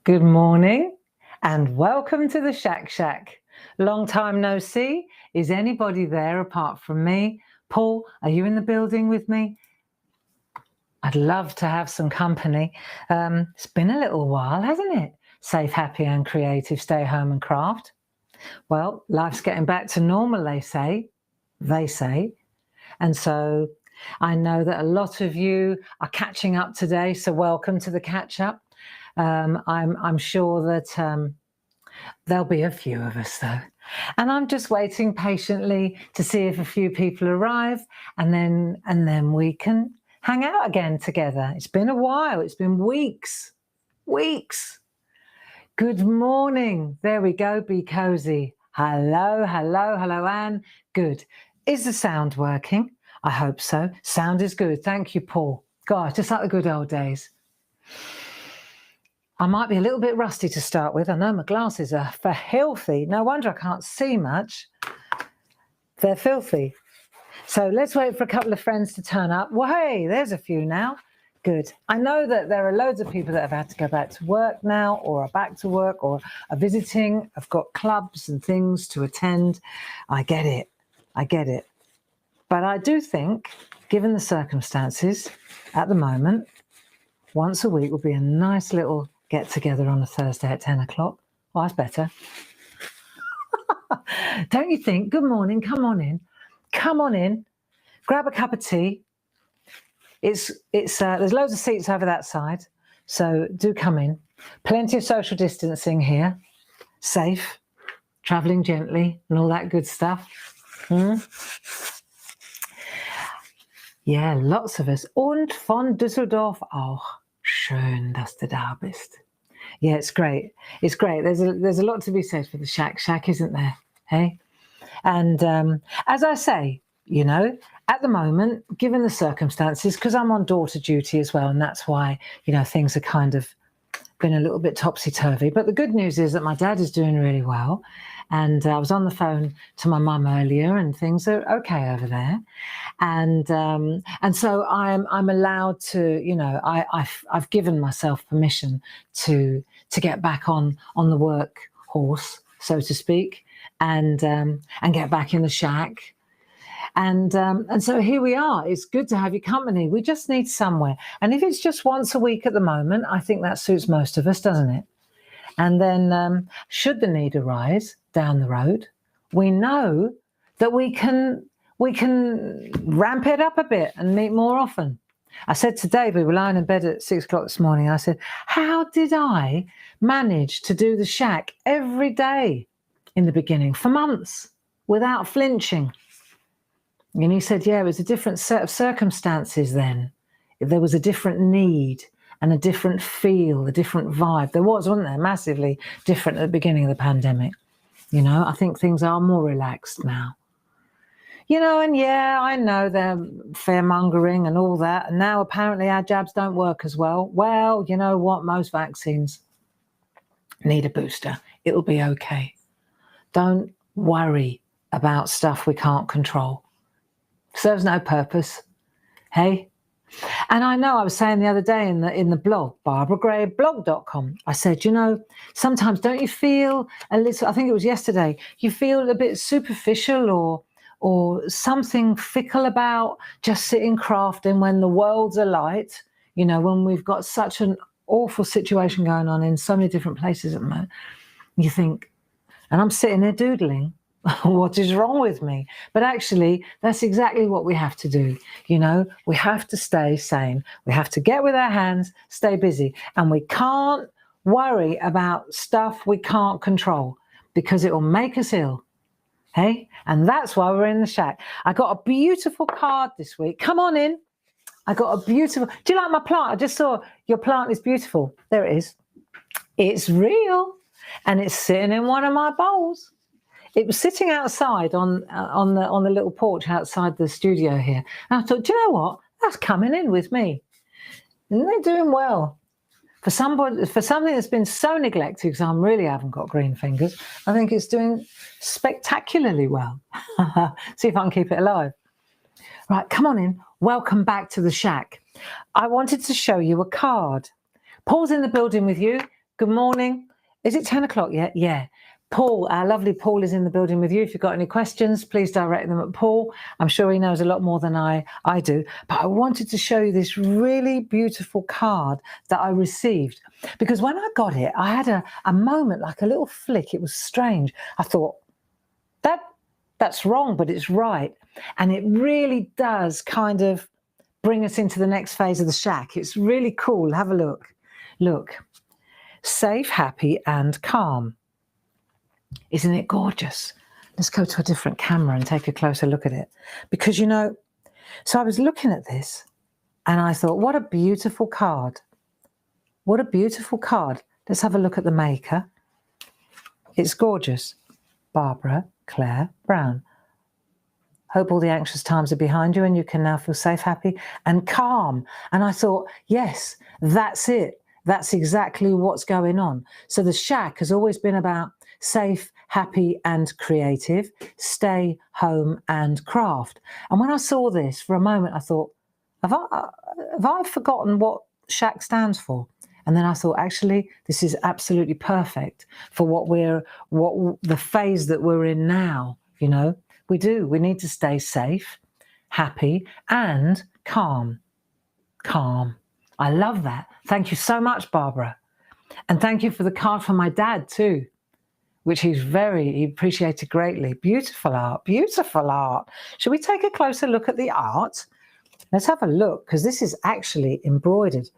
Good morning and welcome to the SHAC Shack. Long time no see. Is anybody there apart from me? Paul, are you in the building with me? I'd love to have some company. It's been a little while, hasn't it? Safe, happy and creative, stay home and craft. Well, life's getting back to normal, they say. And so I know that a lot of you are catching up today, so welcome to the catch up. I'm sure that there'll be a few of us though, and I'm just waiting patiently to see if a few people arrive, and then we can hang out again together. It's been a while. It's been weeks. Good morning. There we go. Be cozy. Hello, Anne. Good. Is the sound working? I hope so. Sound is good. Thank you, Paul. Gosh, just like the good old days. I might be a little bit rusty to start with. I know my glasses are filthy. No wonder I can't see much. They're filthy. So let's wait for a couple of friends to turn up. Well, hey, there's a few now. Good. I know that there are loads of people that have had to go back to work now, or are back to work, or are visiting, have got clubs and things to attend. I get it. But I do think, given the circumstances at the moment, once a week will be a nice little get together on a Thursday at 10 o'clock. Well, that's better. Don't you think? Good morning. Come on in. Grab a cup of tea. There's loads of seats over that side, so do come in. Plenty of social distancing here. Safe, traveling gently, and all that good stuff. Yeah, lots of us. Und von Düsseldorf auch. Schön, dass du da bist. Yeah, it's great. There's a lot to be said for the SHAC Shack, isn't there? Hey? And as I say, you know, at the moment, given the circumstances, because I'm on daughter duty as well, and that's why, you know, things are kind of been a little bit topsy-turvy. But the good news is that my dad is doing really well. And I was on the phone to my mum earlier, and things are okay over there. And so I'm allowed to, you know, I've given myself permission to get back on the work horse, so to speak, and get back in the shack. And so here we are. It's good to have your company. We just need somewhere. And if it's just once a week at the moment, I think that suits most of us, doesn't it? And then should the need arise down the road, we know that we can ramp it up a bit and meet more often. I said to Dave, we were lying in bed at 6 o'clock this morning, I said, how did I manage to do the shack every day in the beginning for months without flinching? And he said, yeah, it was a different set of circumstances then. There was a different need and a different feel, a different vibe. There was, wasn't there? Massively different at the beginning of the pandemic. You know, I think things are more relaxed now. You know, and yeah, I know they're fear-mongering and all that. And now apparently our jabs don't work as well. Well, you know what? Most vaccines need a booster. It'll be okay. Don't worry about stuff we can't control. Serves no purpose. Hey? And I know I was saying the other day in the blog, barbaragrayblog.com, I said, you know, sometimes don't you feel a little, I think it was yesterday, you feel a bit superficial or something fickle about just sitting crafting when the world's alight, you know, when we've got such an awful situation going on in so many different places at the moment. You think, and I'm sitting there doodling. What is wrong with me? But actually, that's exactly what we have to do. You know, we have to stay sane. We have to get with our hands, stay busy. And we can't worry about stuff we can't control because it will make us ill. Hey? And that's why we're in the shack. I got a beautiful card this week. Come on in. I got a beautiful, do you like my plant? I just saw your plant is beautiful. There it is. It's real. And it's sitting in one of my bowls. It was sitting outside on the little porch outside the studio here. And I thought, do you know what? That's coming in with me. And they're doing well. For something that's been so neglected, because I really haven't got green fingers, I think it's doing spectacularly well. See if I can keep it alive. Right, come on in. Welcome back to the shack. I wanted to show you a card. Paul's in the building with you. Good morning. Is it 10 o'clock yet? Yeah. Paul, our lovely Paul, is in the building with you. If you've got any questions, please direct them at Paul. I'm sure he knows a lot more than I do. But I wanted to show you this really beautiful card that I received. Because when I got it, I had a moment, like a little flick. It was strange. I thought, that's wrong, but it's right. And it really does kind of bring us into the next phase of the shack. It's really cool. Have a look. Look. Safe, happy, and calm. Isn't it gorgeous? Let's go to a different camera and take a closer look at it. Because, you know, so I was looking at this and I thought, what a beautiful card. What a beautiful card. Let's have a look at the maker. It's gorgeous. Barbara Claire Brown. Hope all the anxious times are behind you and you can now feel safe, happy, and calm. And I thought, yes, that's it. That's exactly what's going on. So the shack has always been about safe, happy, and creative, stay home and craft. And when I saw this for a moment, I thought, have I forgotten what shack stands for? And then I thought, actually, this is absolutely perfect for what the phase that we're in now. You know, we need to stay safe, happy, and calm. Calm. I love that. Thank you so much, Barbara. And thank you for the card from my dad too, which he appreciated greatly. Beautiful art, beautiful art. Should we take a closer look at the art? Let's have a look, because this is actually embroidered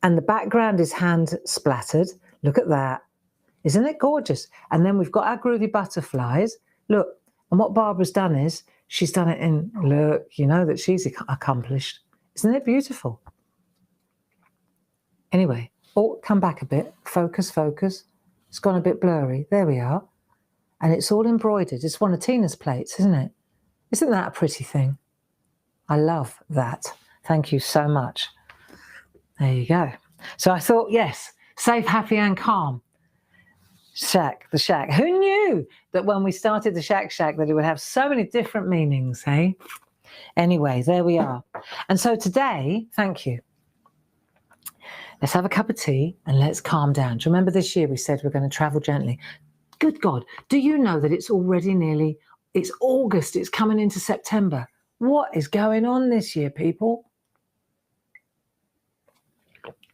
and the background is hand splattered. Look at that. Isn't it gorgeous? And then we've got our groovy butterflies. Look, and what Barbara's done is she's done it in, look, you know that she's accomplished. Isn't it beautiful? Anyway, come back a bit. Focus, focus. It's gone a bit blurry. There we are. And it's all embroidered. It's one of Tina's plates, isn't it? Isn't that a pretty thing? I love that. Thank you so much. There you go. So I thought, yes, safe, happy, and calm. Shack, the shack. Who knew that when we started the SHAC Shack that it would have so many different meanings, hey? Anyway, there we are. And so today, thank you. Let's have a cup of tea and let's calm down. Do you remember this year we said we're going to travel gently? Good God, do you know that it's already it's August, it's coming into September. What is going on this year, people?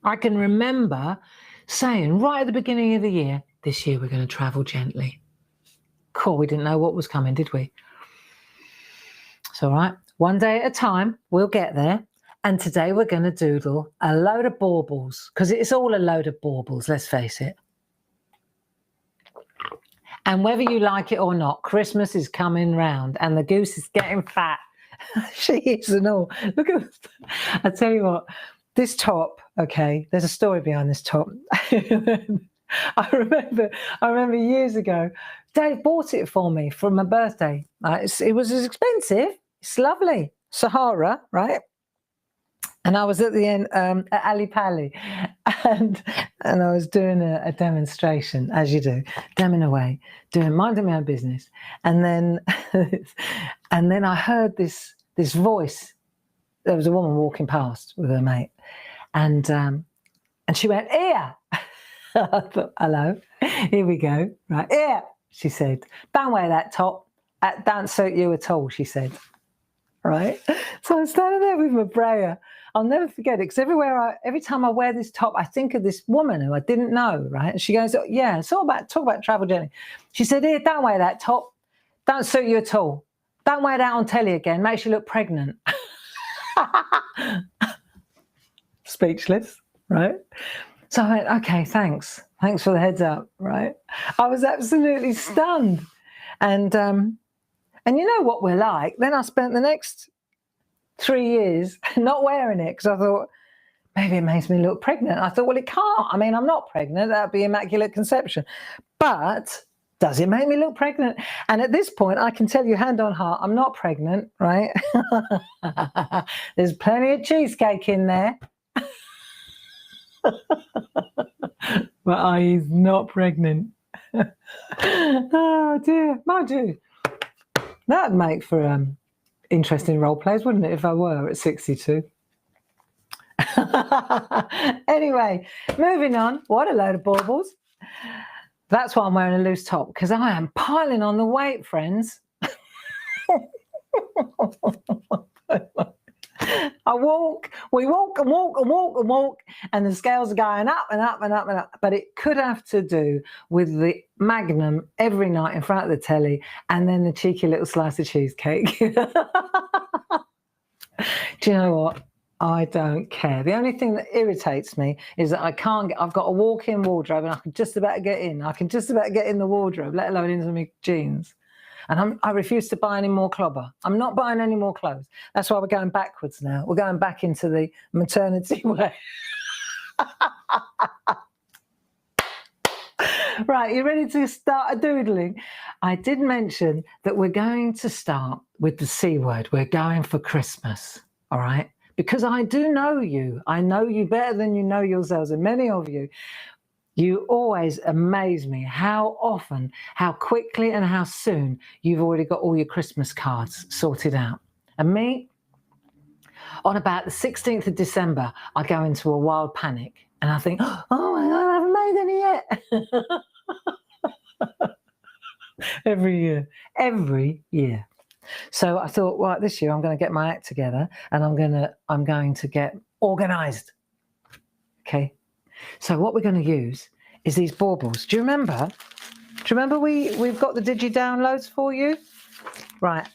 I can remember saying right at the beginning of the year, this year we're going to travel gently. Cool, we didn't know what was coming, did we? It's all right. One day at a time, we'll get there. And today we're going to doodle a load of baubles, because it's all a load of baubles, let's face it. And whether you like it or not, Christmas is coming round and the goose is getting fat. She is and all. Look at this. I tell you what, this top, okay, there's a story behind this top. I remember years ago, Dave bought it for me for my birthday. It was expensive. It's lovely. Sahara, right? And I was at the end at Ali Pali, and I was doing a demonstration, as you do, demming away, minding my own business. And then I heard this voice. There was a woman walking past with her mate, and she went, "Here." I thought, hello, here we go. Right, here, she said. "Don't wear that top. That don't suit you at all," she said. Right? So I'm standing there with my brayer. I'll never forget it, because every time I wear this top, I think of this woman who I didn't know, right? And she goes, "Yeah, talk about travel journey." She said, "Here, don't wear that top. Don't suit you at all. Don't wear that on telly again. Makes you look pregnant." Speechless, right? So I went, "Okay, thanks. Thanks for the heads up," right? I was absolutely stunned. And you know what we're like. Then I spent the next 3 years not wearing it, because I thought, maybe it makes me look pregnant. I thought, well, it can't. I mean, I'm not pregnant. That'd be immaculate conception. But does it make me look pregnant? And at this point, I can tell you hand on heart, I'm not pregnant, right? There's plenty of cheesecake in there. But I is not pregnant. Oh dear, mind you, that'd make for interesting role plays, wouldn't it, if I were at 62? Anyway, moving on. What a load of baubles. That's why I'm wearing a loose top, because I am piling on the weight, friends. We walk and walk and walk and walk, and the scales are going up and up and up and up. But it could have to do with the Magnum every night in front of the telly, and then the cheeky little slice of cheesecake. Do you know what? I don't care. The only thing that irritates me is that I've got a walk-in wardrobe, and I can just about get in. I can just about get in the wardrobe, let alone into my jeans. And I refuse to buy any more clobber. I'm not buying any more clothes. That's why we're going backwards now. We're going back into the maternity way. Right, you ready to start a doodling? I did mention that we're going to start with the C word. We're going for Christmas, all right? Because I do know you. I know you better than you know yourselves, and many of you. You always amaze me how often, how quickly and how soon you've already got all your Christmas cards sorted out. And me, on about the 16th of December, I go into a wild panic and I think, oh my God, I haven't made any yet. Every year. So I thought, right, this year I'm going to get my act together, and I'm going to get organized. Okay. So what we're going to use is these baubles. Do you remember? We've got the digi downloads for you? Right.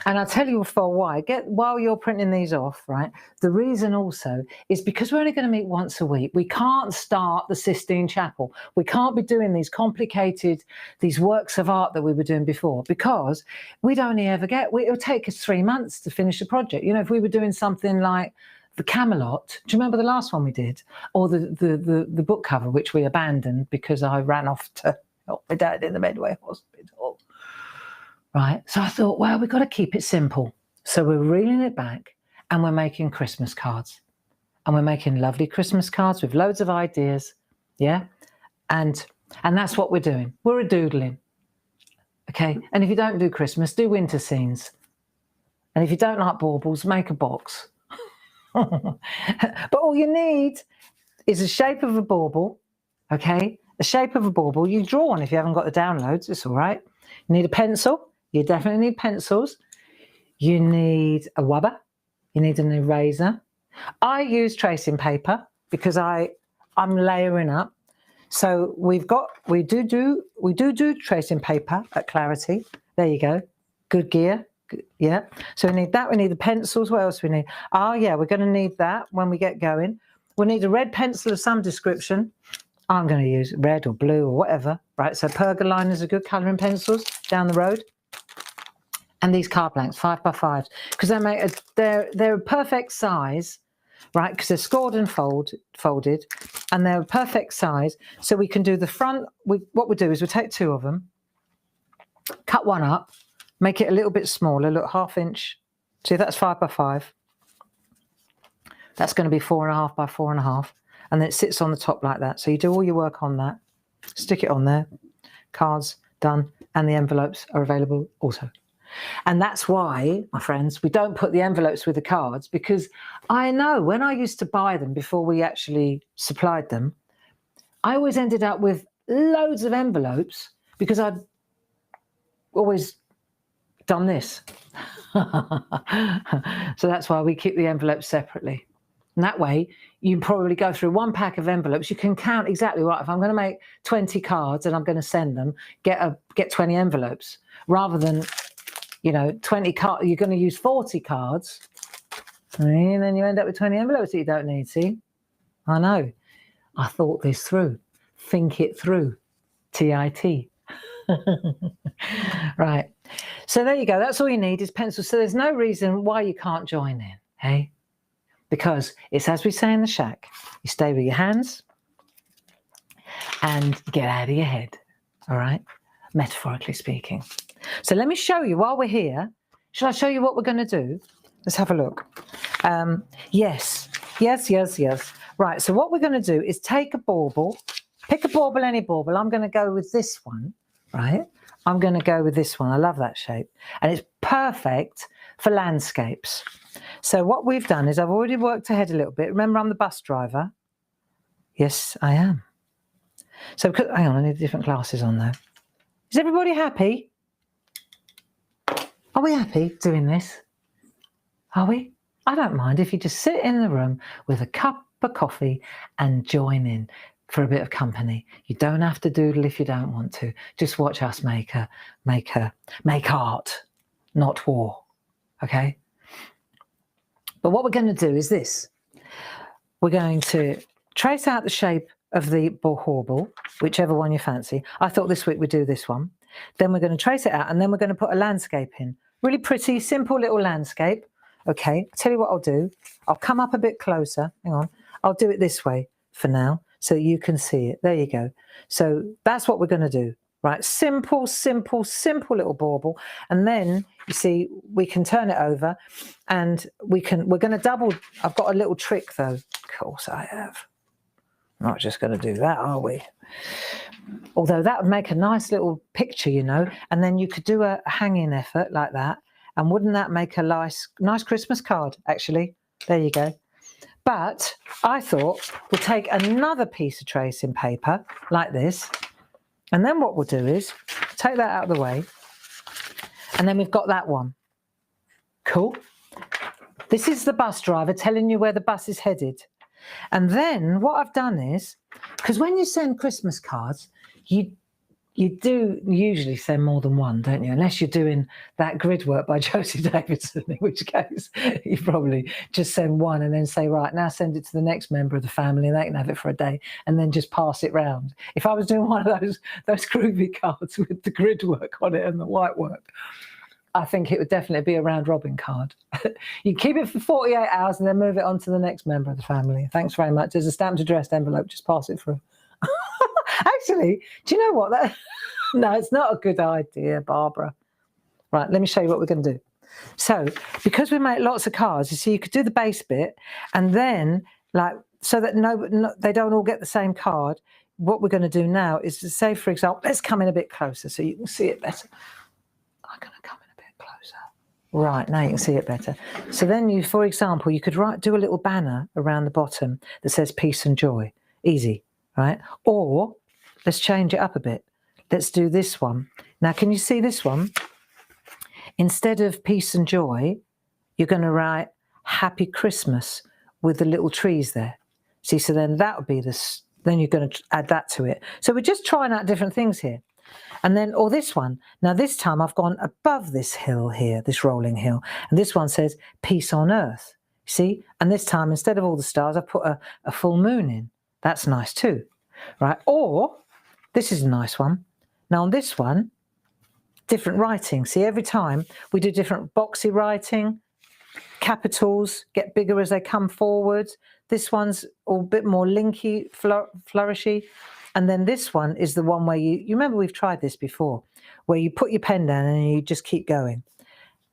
And I'll tell you for why. While you're printing these off, right? The reason also is because we're only going to meet once a week. We can't start the Sistine Chapel. We can't be doing these complicated, these works of art that we were doing before, because we'd only ever it'll take us 3 months to finish a project. You know, if we were doing something like the Camelot, do you remember the last one we did? Or the book cover, which we abandoned because I ran off to help my dad in the Medway Hospital. Right, so I thought, well, we've got to keep it simple. So we're reeling it back, and we're making Christmas cards. And we're making lovely Christmas cards with loads of ideas, yeah? And that's what we're doing. We're a doodling, okay? And if you don't do Christmas, do winter scenes. And if you don't like baubles, make a box. But all you need is a shape of a bauble, okay? A shape of a bauble. You draw one if you haven't got the downloads, it's all right. You need a pencil. You definitely need pencils. You need a wubber. You need an eraser. I use tracing paper because I'm layering up. So we do tracing paper at Clarity. There you go. Good gear. Yeah. So we need that. We need the pencils. What else we need? Oh yeah, we're going to need that when we get going. We'll need a red pencil of some description. I'm going to use red or blue or whatever. Right. So Pergoliners are good colouring pencils down the road. And these card blanks, 5x5s, because they're a perfect size, right? Because they're scored and folded, and they're a perfect size. So we can do the front. What we do is we take 2 of them, cut one up, make it a little bit smaller, look 1/2 inch. See, that's 5x5. That's going to be 4.5 by 4.5, and then it sits on the top like that. So you do all your work on that, stick it on there. Cards done, and the envelopes are available also. And that's why, my friends, we don't put the envelopes with the cards, because I know when I used to buy them before we actually supplied them, I always ended up with loads of envelopes because I'd always done this. So that's why we keep the envelopes separately. And that way, you probably go through 1 pack of envelopes. You can count exactly right. If I'm going to make 20 cards and I'm going to send them, get 20 envelopes, rather than, 20 cards. You're going to use 40 cards, and then you end up with 20 envelopes that you don't need. See, I know. I thought this through. Think it through. TIT. Right. So there you go. That's all you need is pencils. So there's no reason why you can't join in, hey? Because it's as we say in the shack, you stay with your hands and get out of your head, all right? Metaphorically speaking. So let me show you while we're here. Shall I show you what we're going to do? Let's have a look. Yes. Right, so what we're going to do is take a bauble, pick a bauble, any bauble. I'm going to go with this one, right? I love that shape. And it's perfect for landscapes. So what we've done is I've already worked ahead a little bit. Remember, I'm the bus driver. Yes, I am. So hang on, I need different glasses on though. Is everybody happy? Are we happy doing this? Are we? I don't mind if you just sit in the room with a cup of coffee and join in for a bit of company. You don't have to doodle if you don't want to. Just watch us make art, not war. Okay? But what we're going to do is this. We're going to trace out the shape of the bauble, whichever one you fancy. I thought this week we'd do this one. Then we're going to trace it out, and then we're going to put a landscape in. Really pretty, simple little landscape. Okay, I'll tell you what I'll do. I'll come up a bit closer. Hang on. I'll do it this way for now so you can see it. There you go. So that's what we're going to do. Right, simple, simple, simple little bauble. And then, you see, we can turn it over and we're going to double. I've got a little trick though. Of course I have. Not just going to do that, are we? Although that would make a nice little picture, you know, and then you could do a hanging effort like that. And wouldn't that make a nice Christmas card, actually? There you go. But I thought we'll take another piece of tracing paper like this. And then what we'll do is take that out of the way. And then we've got that one. Cool. This is the bus driver telling you where the bus is headed. And then what I've done is, because when you send Christmas cards, you do usually send more than one, don't you? Unless you're doing that grid work by Josie Davidson, in which case you probably just send one and then say, right, now send it to the next member of the family and they can have it for a day and then just pass it round. If I was doing one of those groovy cards with the grid work on it and the white work, I think it would definitely be a round robin card. You keep it for 48 hours and then move it on to the next member of the family. Thanks very much. There's a stamped addressed envelope, just pass it through. Actually, do you know what? No, it's not a good idea, Barbara. Right, let me show you what we're going to do. So, because we make lots of cards, you see, you could do the base bit, and then, like, so that they don't all get the same card, what we're going to do now is to say, for example, let's come in a bit closer so you can see it better. I'm going to come in a bit closer. Right, now you can see it better. So then you, for example, you could do a little banner around the bottom that says peace and joy. Easy, right? Or let's change it up a bit. Let's do this one. Now, can you see this one? Instead of peace and joy, you're going to write Happy Christmas with the little trees there. See, so then that would be this. Then you're going to add that to it. So we're just trying out different things here. And then, or this one. Now, this time I've gone above this hill here, this rolling hill. And this one says peace on earth. See? And this time, instead of all the stars, I've put a full moon in. That's nice too. Right? Or, this is a nice one. Now on this one, different writing. See, every time we do different boxy writing, capitals get bigger as they come forward. This one's a bit more linky, flourishy. And then this one is the one where you remember we've tried this before, where you put your pen down and you just keep going.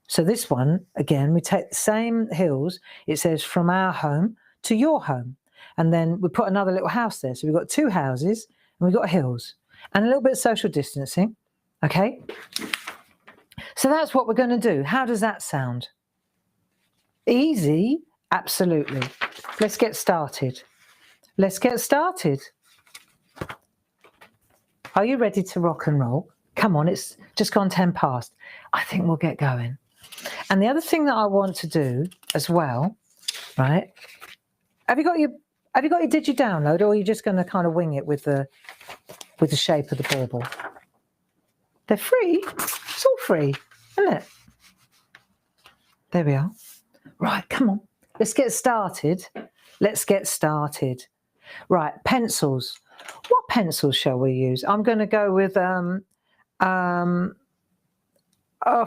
So this one, again, we take the same hills. It says from our home to your home. And then we put another little house there. So we've got two houses and we've got hills. And a little bit of social distancing, okay? So that's what we're going to do. How does that sound? Easy? Absolutely. Let's get started. Let's get started. Are you ready to rock and roll? Come on, it's just gone 10 past. I think we'll get going. And the other thing that I want to do as well, right? Have you got your Digi download, or are you just going to kind of wing it with the shape of the bauble? They're free. It's all free, isn't it? There we are. Right, come on. Let's get started. Let's get started. Right, pencils. What pencils shall we use? I'm going to go with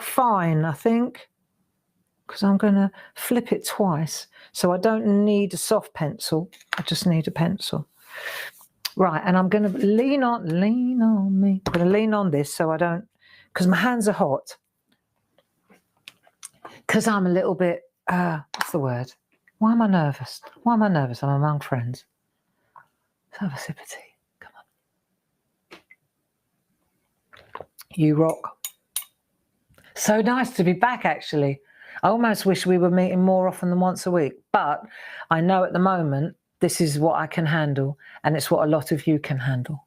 fine, I think, because I'm going to flip it twice. So I don't need a soft pencil. I just need a pencil. Right, and I'm going to lean on me. I'm going to lean on this so I don't, because my hands are hot. Because I'm a little bit, what's the word? Why am I nervous? Why am I nervous? I'm among friends. Let's have a sip of tea. Come on. You rock. So nice to be back, actually. I almost wish we were meeting more often than once a week, but I know at the moment this is what I can handle, and it's what a lot of you can handle.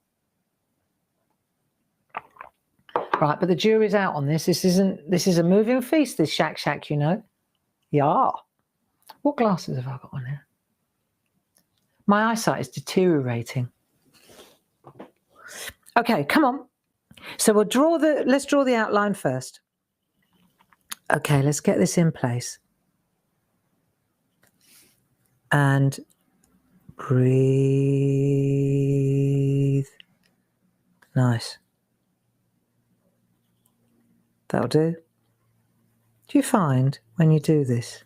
Right, but the jury's out on this. This is a moving feast, this SHAC Shack, you know. Yeah. What glasses have I got on here? My eyesight is deteriorating. Okay, come on. So let's draw the outline first. Okay, let's get this in place. And breathe. Nice. That'll do. Do you find when you do this,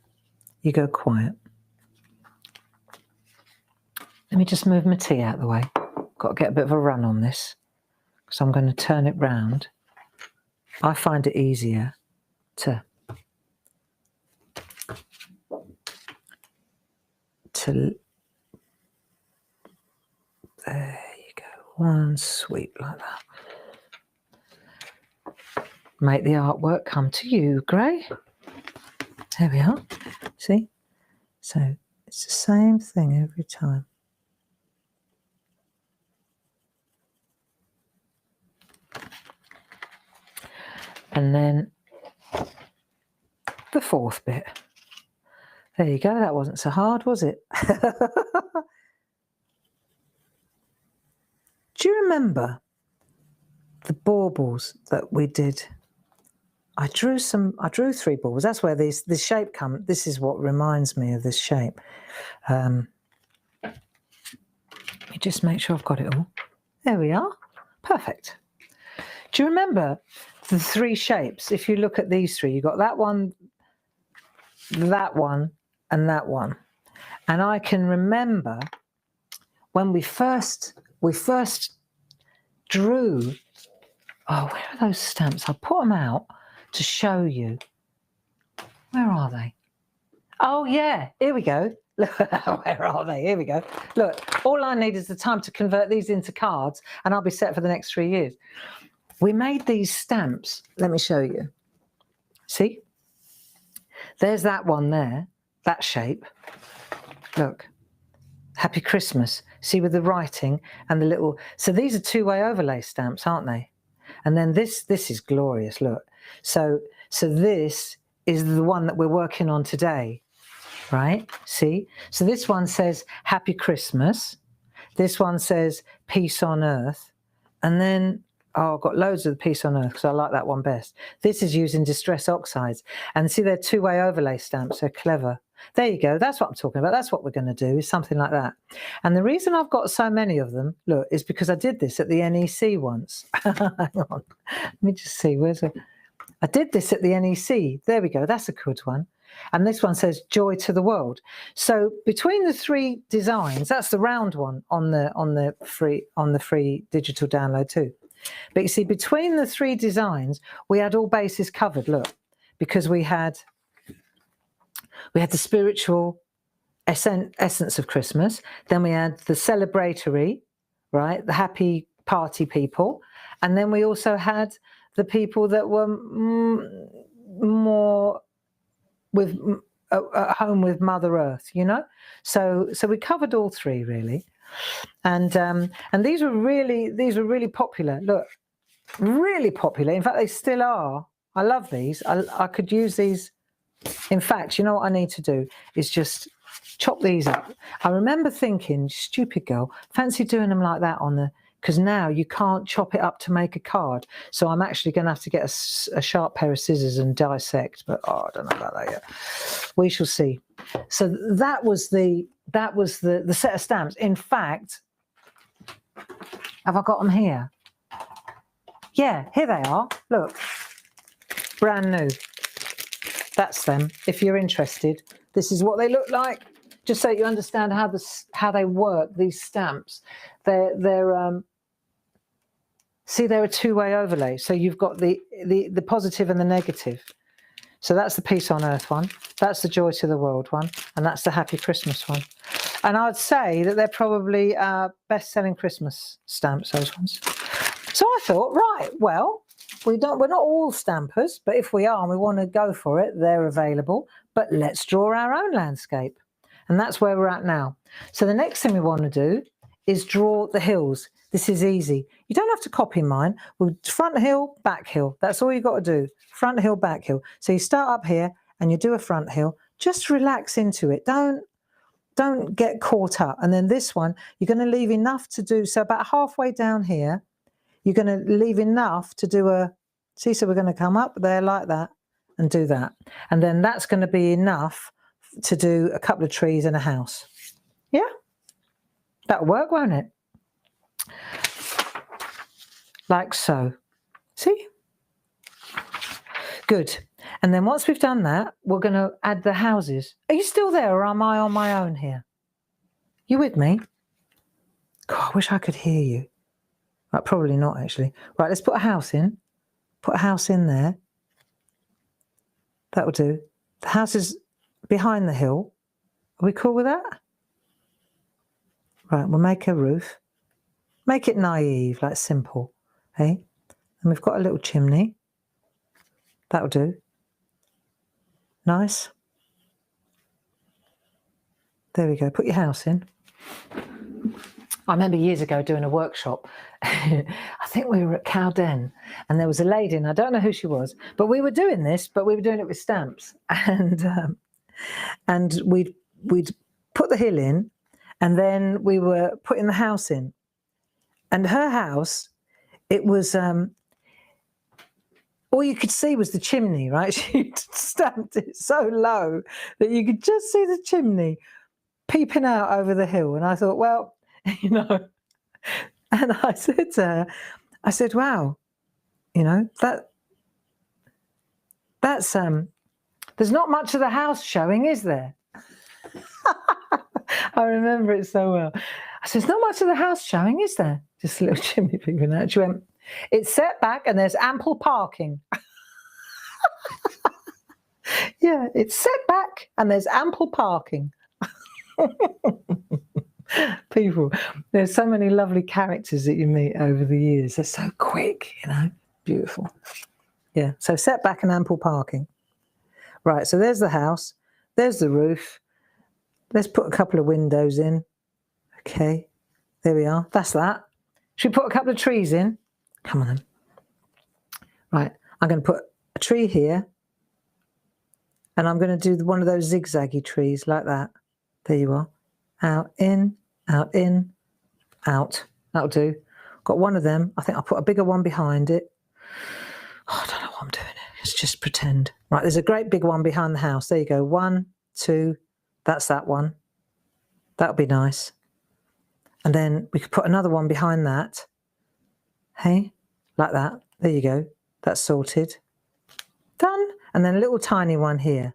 you go quiet? Let me just move my tea out of the way. Got to get a bit of a run on this because I'm going to turn it round. I find it easier to there you go, one sweep like that. Make the artwork come to you, Gray. There we are. See? So it's the same thing every time. And then the fourth bit. There you go. That wasn't so hard, was it? Do you remember the baubles that we did? I drew 3 baubles. That's where this shape comes. This is what reminds me of this shape. Let me just make sure I've got it all. There we are. Perfect. Do you remember the 3 shapes? If you look at these 3, you've got that one, and that one. And I can remember when we first drew, oh, where are those stamps? I'll put them out to show you. Where are they? Oh yeah, here we go. Where are they? Here we go. Look, all I need is the time to convert these into cards and I'll be set for the next 3 years. We made these stamps. Let me show you. See? There's that one there, that shape. Look. Happy Christmas. See, with the writing and the little... So these are 2-way overlay stamps, aren't they? And then this is glorious, look. So this is the one that we're working on today, right? See? So this one says Happy Christmas. This one says Peace on Earth. And then, oh, I've got loads of the Peace on Earth because I like that one best. This is using Distress Oxides. And see, they're 2-way overlay stamps. They're clever. There you go. That's what I'm talking about. That's what we're going to do, is something like that. And the reason I've got so many of them, look, is because I did this at the NEC once. Hang on. Let me just see. I did this at the NEC. There we go. That's a good one. And this one says Joy to the World. So between the 3 designs, that's the round one on the free digital download too. But you see, between the 3 designs, we had all bases covered, look, because we had the spiritual essence of Christmas. Then we had the celebratory, right? The happy party people. And then we also had the people that were more with at home with Mother Earth, you know? So we covered all 3 really. And these were really popular. Look, really popular. In fact, they still are. I love these. I could use these. In fact, you know what I need to do is just chop these up. I remember thinking, stupid girl, fancy doing them like that on the, because now you can't chop it up to make a card. So I'm actually going to have to get a sharp pair of scissors and dissect, but I don't know about that yet. We shall see. So that was the set of stamps. In fact, have I got them here? Yeah, here they are. Look, brand new. That's them. If you're interested, this is what they look like. Just so you understand how they work. These stamps, they're see, they're a 2-way overlay. So you've got the positive and the negative. So that's the Peace on Earth one. That's the Joy to the World one, and that's the Happy Christmas one. And I'd say that they're probably best-selling Christmas stamps. Those ones. So I thought, right, well, we're not all stampers, but if we are and we want to go for it, they're available. But let's draw our own landscape. And that's where we're at now. So the next thing we want to do is draw the hills. This is easy. You don't have to copy mine. We'll front hill, back hill. That's all you got to do. Front hill, back hill. So you start up here and you do a front hill. Just relax into it. Don't get caught up. And then this one, you're going to leave enough to do. So about halfway down here, you're going to leave enough to do a, see, so we're going to come up there like that and do that. And then that's going to be enough to do a couple of trees and a house. Yeah? That'll work, won't it? Like so. See? Good. And then once we've done that, we're going to add the houses. Are you still there or am I on my own here? You with me? God, I wish I could hear you. Right, probably not actually. Right, let's put a house in. Put a house in there. That'll do. The house is behind the hill. Are we cool with that? Right, we'll make a roof. Make it naive, like simple. Hey? And we've got a little chimney. That'll do. Nice. There we go. Put your house in. I remember years ago doing a workshop. I think we were at Cowden and there was a lady, and I don't know who she was, but we were doing this, but we were doing it with stamps. And we'd put the hill in, and then we were putting the house in. And her house, it was, all you could see was the chimney, right? She'd stamped it so low that you could just see the chimney peeping out over the hill. And I thought, well, you know, and I said to her, I said, wow, you know, that's, there's not much of the house showing, is there? I remember it so well. I said, there's not much of the house showing, is there? Just a little chimney peeping out. She went, it's set back and there's ample parking. Yeah, it's set back and there's ample parking. People, there's so many lovely characters that you meet over the years. They're so quick, you know, beautiful. Yeah, so set back and ample parking. Right, so there's the house, there's the roof. Let's put a couple of windows in. Okay, there we are. That's that. Should we put a couple of trees in? Come on then. Right, I'm going to put a tree here. And I'm going to do one of those zigzaggy trees like that. There you are. Out, in, out, in, out. That'll do. Got one of them. I think I'll put a bigger one behind it. Oh, I don't know what I'm doing. Let's just pretend. Right, there's a great big one behind the house. There you go. 1, 2. That's that one. That'll be nice. And then we could put another one behind that. Hey, like that. There you go. That's sorted. Done. And then a little tiny one here.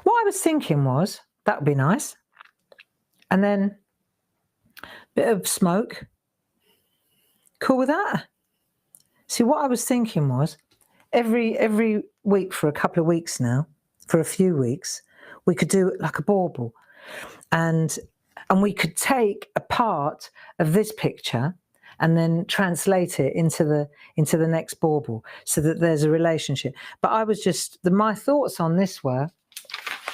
What I was thinking was, that would be nice. And then a bit of smoke. Cool with that? See, what I was thinking was, every week for a couple of weeks now, for a few weeks, we could do like a bauble. And we could take a part of this picture and then translate it into the next bauble so that there's a relationship. But I was just, my thoughts on this were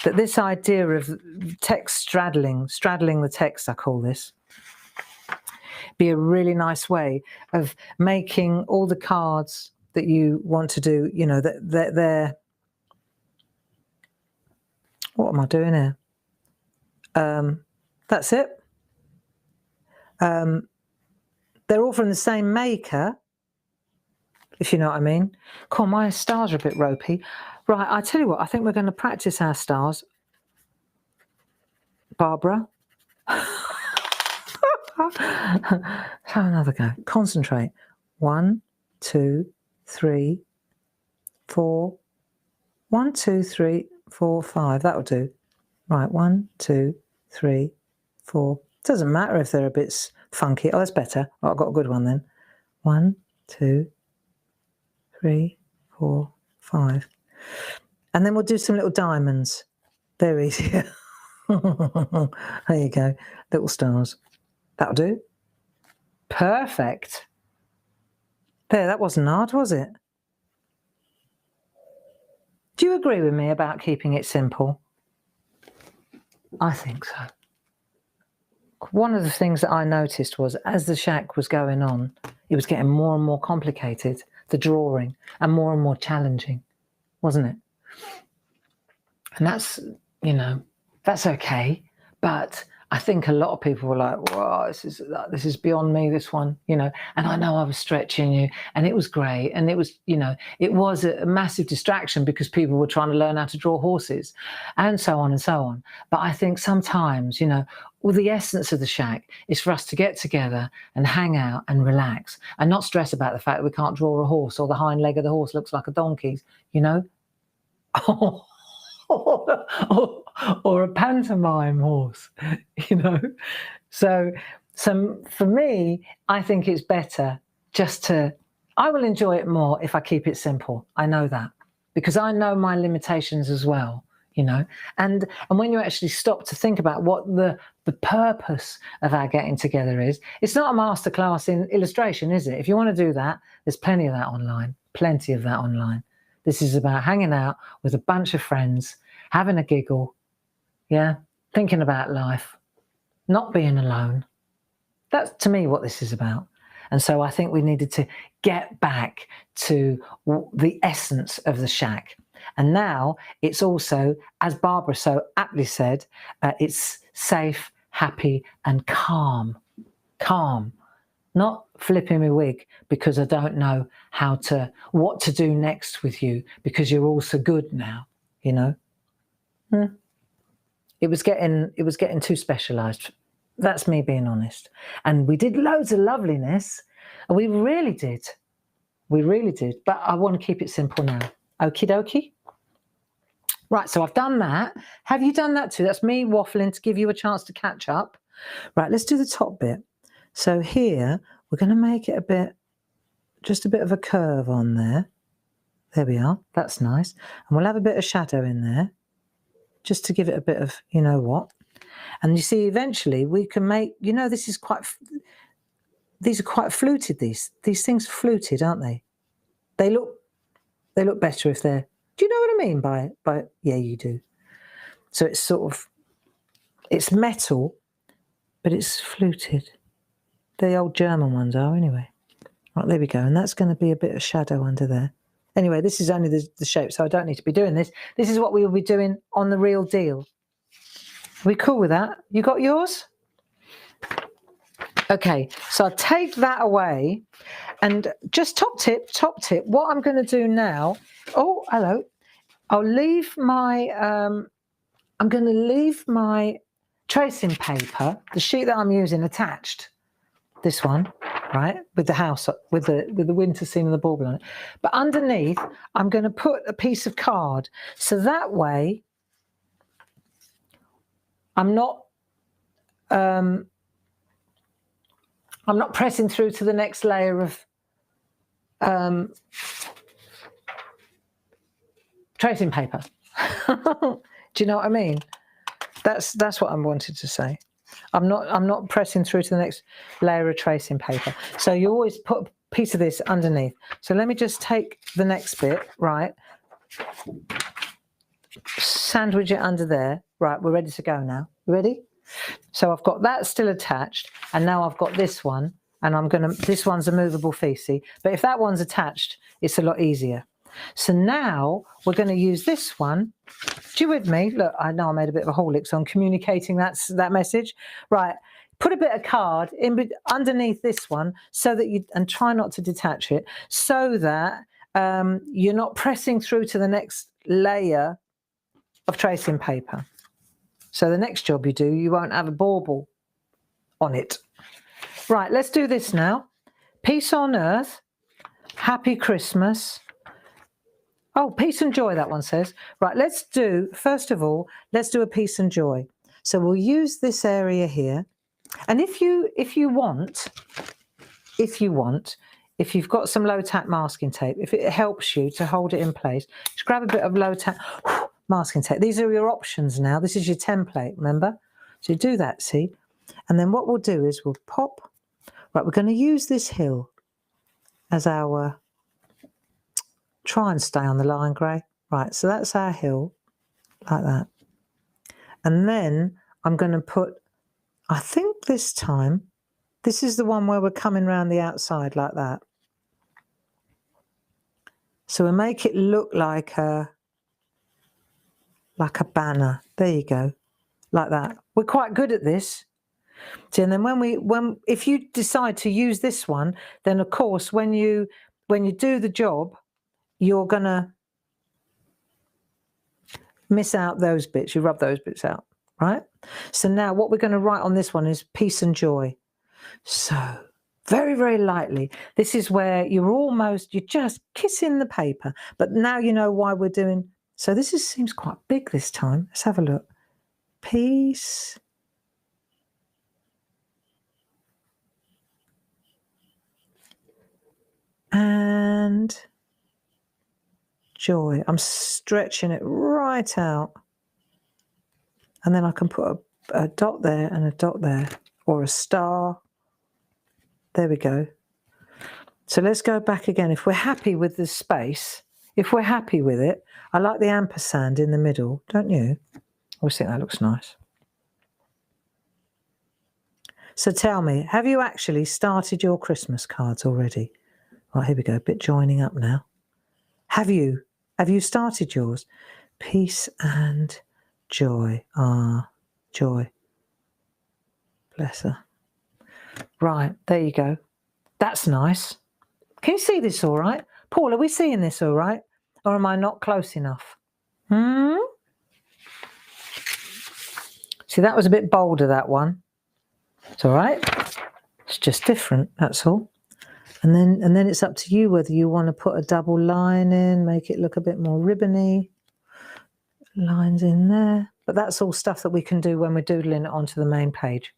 that this idea of text straddling the text, I call this, be a really nice way of making all the cards that you want to do, you know, that they're, what am I doing here? That's it. They're all from the same maker, if you know what I mean. Cool, my stars are a bit ropey. Right, I tell you what, I think we're going to practice our stars. Barbara. Have another go. Concentrate. 1, 2, 3, 4. 1, 2, 3, 4, 5. That'll do. Right, 1, 2, 3, 4. Doesn't matter if they're a bit funky. Oh, that's better. Oh, I've got a good one then. 1, 2, 3, 4, 5. And then we'll do some little diamonds. They're easier. There you go. Little stars. That'll do. Perfect. There, that wasn't hard, was it? Do you agree with me about keeping it simple? I think so. One of the things that I noticed was as the shack was going on, it was getting more and more complicated, the drawing, and more challenging, wasn't it? And that's, you know, that's okay. But I think a lot of people were like, "Wow, this is beyond me, this one," you know. And I know I was stretching you, and it was great, and it was, you know, it was a massive distraction because people were trying to learn how to draw horses, and so on and so on. But I think sometimes, you know, well, the essence of the shack is for us to get together and hang out and relax, and not stress about the fact that we can't draw a horse or the hind leg of the horse looks like a donkey's, you know. or a pantomime horse, you know. So for me, I think it's better I will enjoy it more if I keep it simple. I know that because I know my limitations as well, you know. And when you actually stop to think about what the purpose of our getting together is, it's not a masterclass in illustration, is it? If you want to do that, there's plenty of that online. This is about hanging out with a bunch of friends, having a giggle, yeah, thinking about life, not being alone. That's, to me, what this is about. And so I think we needed to get back to the essence of the shack. And now it's also, as Barbara so aptly said, it's safe, happy, and calm. Calm. Not flipping my wig because I don't know what to do next with you because you're all so good now, you know. It was getting too specialised. That's me being honest. And we did loads of loveliness, and we really did. But I want to keep it simple now. Okie dokie. Right, so I've done that. Have you done that too? That's me waffling to give you a chance to catch up. Right, let's do the top bit. So here, we're going to make it just a bit of a curve on there. There we are. That's nice. And we'll have a bit of shadow in there, just to give it a bit of, you know what. And you see, eventually we can make, you know, these are quite fluted. These things are fluted, aren't they? They look better if they're, do you know what I mean by yeah, you do. So it's sort of, it's metal, but it's fluted. The old German ones are anyway. Right, there we go. And that's going to be a bit of shadow under there. Anyway, this is only the shape, so I don't need to be doing this. This is what we will be doing on the real deal. Are we cool with that? You got yours? Okay, so I'll take that away and just top tip, what I'm going to do now, oh, hello. I'll leave my, I'm going to leave my tracing paper, the sheet that I'm using attached. This one, right, with the house, with the winter scene and the bauble on it. But underneath, I'm going to put a piece of card. So that way, I'm not pressing through to the next layer of tracing paper. Do you know what I mean? That's what I wanted to say. I'm not pressing through to the next layer of tracing paper. So you always put a piece of this underneath. So let me just take the next bit, right? Sandwich it under there. Right, we're ready to go now. Ready? So I've got that still attached, and now I've got this one, and this one's a movable feces, but if that one's attached, it's a lot easier. So now we're going to use this one. Do you with me? Look, I know I made a bit of a holic, so I'm communicating that message. Right, put a bit of card underneath this one so that and try not to detach it, so that you're not pressing through to the next layer of tracing paper. So the next job you do, you won't have a bauble on it. Right, let's do this now. Peace on earth, happy Christmas. Oh, peace and joy, that one says. Right, first of all, let's do a peace and joy. So we'll use this area here. And if you've got some low tack masking tape, if it helps you to hold it in place, just grab a bit of low tack masking tape. These are your options now. This is your template, remember? So you do that, see? And then what we'll do is we'll pop Right, we're going to use this hill as our, try and stay on the line, Gray. Right, so that's our hill, like that. And then I'm going to put, I think this time, this is the one where we're coming around the outside like that. So we'll make it look like a banner. There you go, like that. We're quite good at this. See, and then if you decide to use this one, then of course when you do the job, you're gonna miss out those bits. You rub those bits out, right? So now what we're going to write on this one is peace and joy. So very, very lightly. This is where you're just kissing the paper. But now you know why we're doing. So this seems quite big this time. Let's have a look. Peace and joy. I'm stretching it right out. And then I can put a dot there and a dot there, or a star. There we go. So let's go back again. If we're happy with the space, if we're happy with it, I like the ampersand in the middle, don't you? I always think that looks nice. So tell me, have you actually started your Christmas cards already? Right, here we go, a bit joining up now. Have you started yours? Peace and joy. Ah, joy. Bless her. Right, there you go. That's nice. Can you see this all right? Paul, are we seeing this all right? Or am I not close enough? See, that was a bit bolder, that one. It's all right. It's just different, that's all. And then it's up to you whether you want to put a double line in, make it look a bit more ribbony. Lines in there. But that's all stuff that we can do when we're doodling it onto the main page.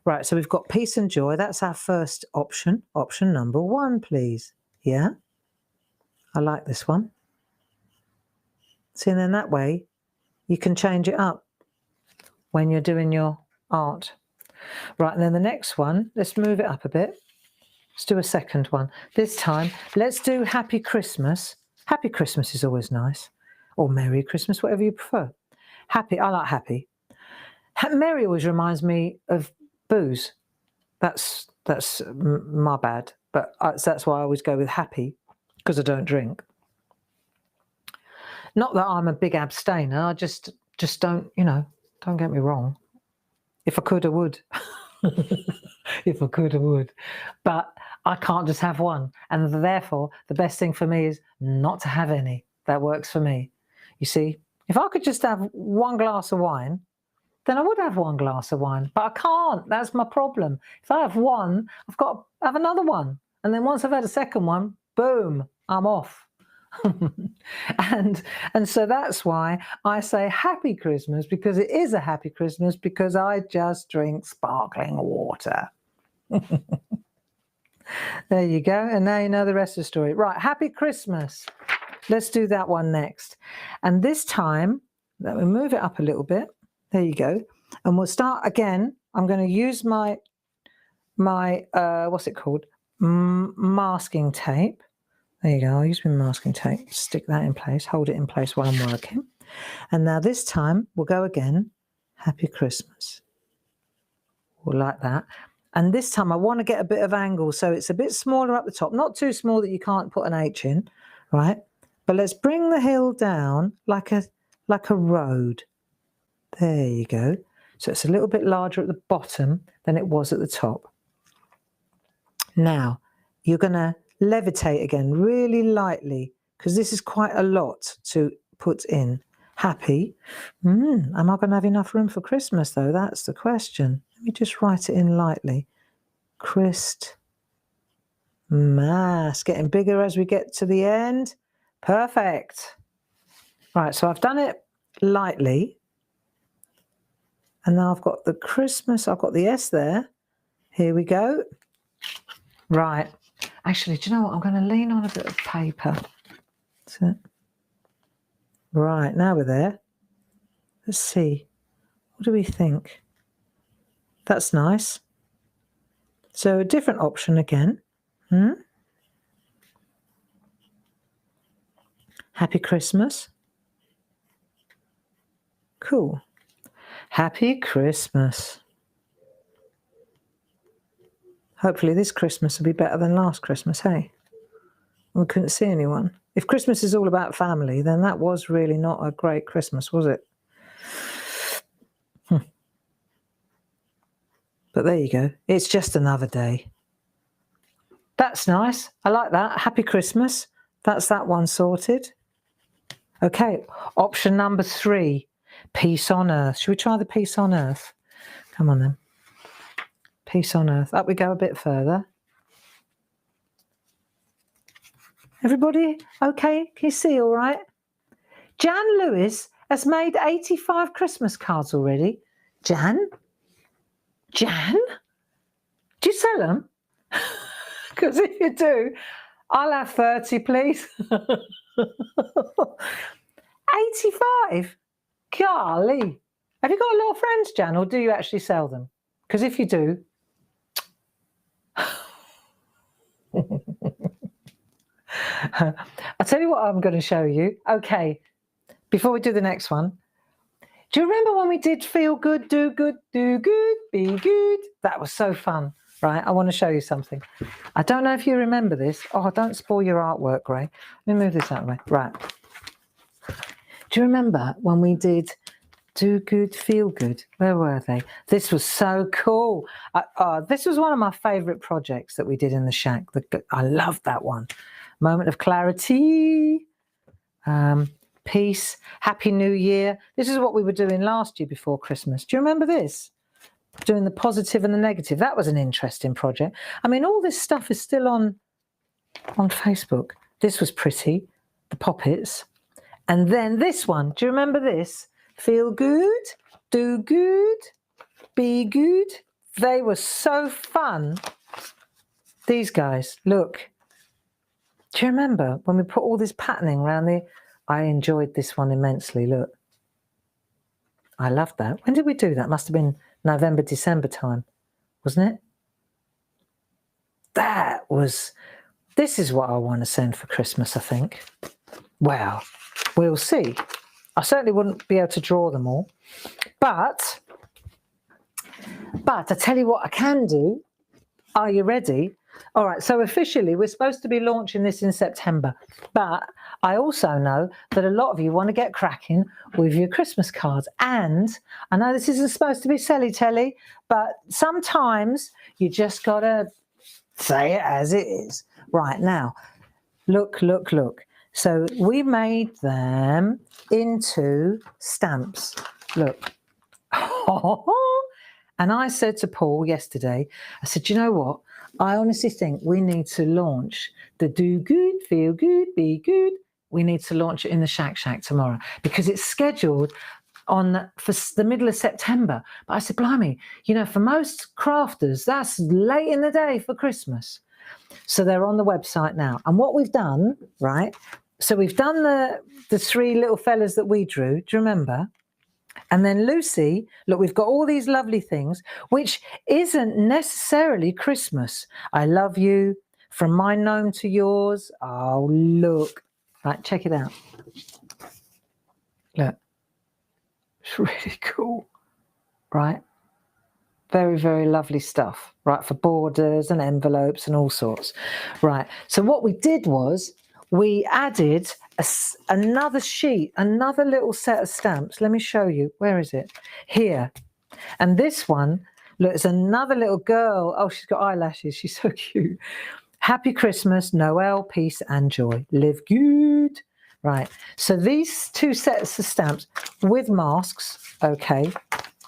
Right, so we've got peace and joy. That's our first option. Option number 1, please. Yeah? I like this one. See, and then that way you can change it up when you're doing your art. Right, and then the next one, let's move it up a bit. Let's do a second one. This time, let's do Happy Christmas. Happy Christmas is always nice. Or Merry Christmas, whatever you prefer. Happy, I like happy. Merry always reminds me of booze. That's my bad. But that's why I always go with happy, because I don't drink. Not that I'm a big abstainer. I just don't, don't get me wrong. If I could, I would. If I could, I would. But I can't just have one. And therefore, the best thing for me is not to have any. That works for me. You see, if I could just have one glass of wine, then I would have one glass of wine. But I can't. That's my problem. If I have one, I've got to have another one. And then once I've had a second one, boom, I'm off. and so that's why I say Happy Christmas, because it is a happy Christmas, because I just drink sparkling water. There you go. And now you know the rest of the story. Right, Happy Christmas. Let's do that one next. And this time, let me move it up a little bit. There you go. And we'll start again. I'm going to use my what's it called? Masking tape. There you go. I'll use my masking tape. Stick that in place. Hold it in place while I'm working. And now this time we'll go again. Happy Christmas. We'll like that. And this time I want to get a bit of angle, so it's a bit smaller up the top. Not too small that you can't put an H in, right? But let's bring the hill down like a road. There you go. So it's a little bit larger at the bottom than it was at the top. Now, you're going to levitate again really lightly, because this is quite a lot to put in. Happy. Am I going to have enough room for Christmas, though? That's the question. Let me just write it in lightly. Christmas. Getting bigger as we get to the end. Perfect. Right, so I've done it lightly. And now I've got the Christmas. I've got the S there. Here we go. Right. Actually, do you know what? I'm going to lean on a bit of paper. That's it. Right, now we're there. Let's see. What do we think? That's nice. So a different option again. Happy Christmas. Cool. Happy Christmas. Hopefully this Christmas will be better than last Christmas, hey? We couldn't see anyone. If Christmas is all about family, then that was really not a great Christmas, was it? But there you go. It's just another day. That's nice. I like that. Happy Christmas. That's that one sorted. Okay, option number 3, peace on earth. Should we try the peace on earth? Come on then. Peace on earth. Up we go a bit further. Everybody okay? Can you see all right? Jan Lewis has made 85 Christmas cards already. Jan? Jan? Do you sell them? Because if you do, I'll have 30, please. 85? Golly. Have you got a lot of friends, Jan, or do you actually sell them? Because if you do... I'll tell you what I'm going to show you. Okay, before we do the next one, do you remember when we did feel good, do good, be good? That was so fun, right? I want to show you something. I don't know if you remember this. Oh, don't spoil your artwork, Ray. Let me move this out of the way. Right. Do you remember when we did do good, feel good? Where were they? This was so cool. This was one of my favourite projects that we did in the shack. I loved that one. Moment of clarity, peace, happy new year. This is what we were doing last year before Christmas. Do you remember this? Doing the positive and the negative. That was an interesting project. I mean, all this stuff is still on Facebook. This was pretty, the poppets. And then this one, do you remember this? Feel good, do good, be good. They were so fun. These guys, look. Do you remember when we put all this patterning around the... I enjoyed this one immensely, look. I loved that. When did we do that? Must have been November, December time, wasn't it? That was... This is what I want to send for Christmas, I think. Well, we'll see. I certainly wouldn't be able to draw them all. But I tell you what I can do. Are you ready? All right, so officially we're supposed to be launching this in September, but I also know that a lot of you want to get cracking with your Christmas cards. And I know this isn't supposed to be silly-telly, but sometimes you just got to say it as it is. Right, now, look, look, look. So we made them into stamps. Look. And I said to Paul yesterday, I said, you know what? I honestly think we need to launch the do good, feel good, be good. We need to launch it in the SHAC Shack tomorrow because it's scheduled for the middle of September. But I said, blimey, you know, for most crafters, that's late in the day for Christmas. So they're on the website now. And what we've done, right? So we've done the 3 little fellas that we drew. Do you remember? And then Lucy, look, we've got all these lovely things, which isn't necessarily Christmas. I love you, from my gnome to yours. Oh, look. Right, check it out. Look. It's really cool, right? Very, very lovely stuff, right, for borders and envelopes and all sorts. Right, so what we did was we added another sheet, another little set of stamps. Let me show you. Where is it? Here. And this one, look, it's another little girl. Oh, she's got eyelashes. She's so cute. Happy Christmas, Noel, peace and joy. Live good. Right. So these 2 sets of stamps with masks, okay,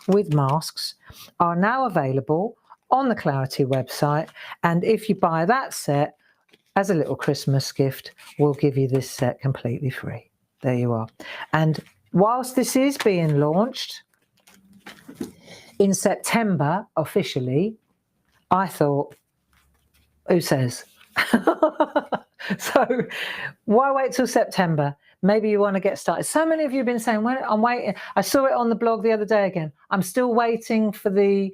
with masks, are now available on the Clarity website. And if you buy that set, as a little Christmas gift, we'll give you this set completely free. There you are. And whilst this is being launched in September officially, I thought, who says? So why wait till September? Maybe you want to get started. So many of you have been saying, well, I'm waiting. I saw it on the blog the other day again. I'm still waiting for the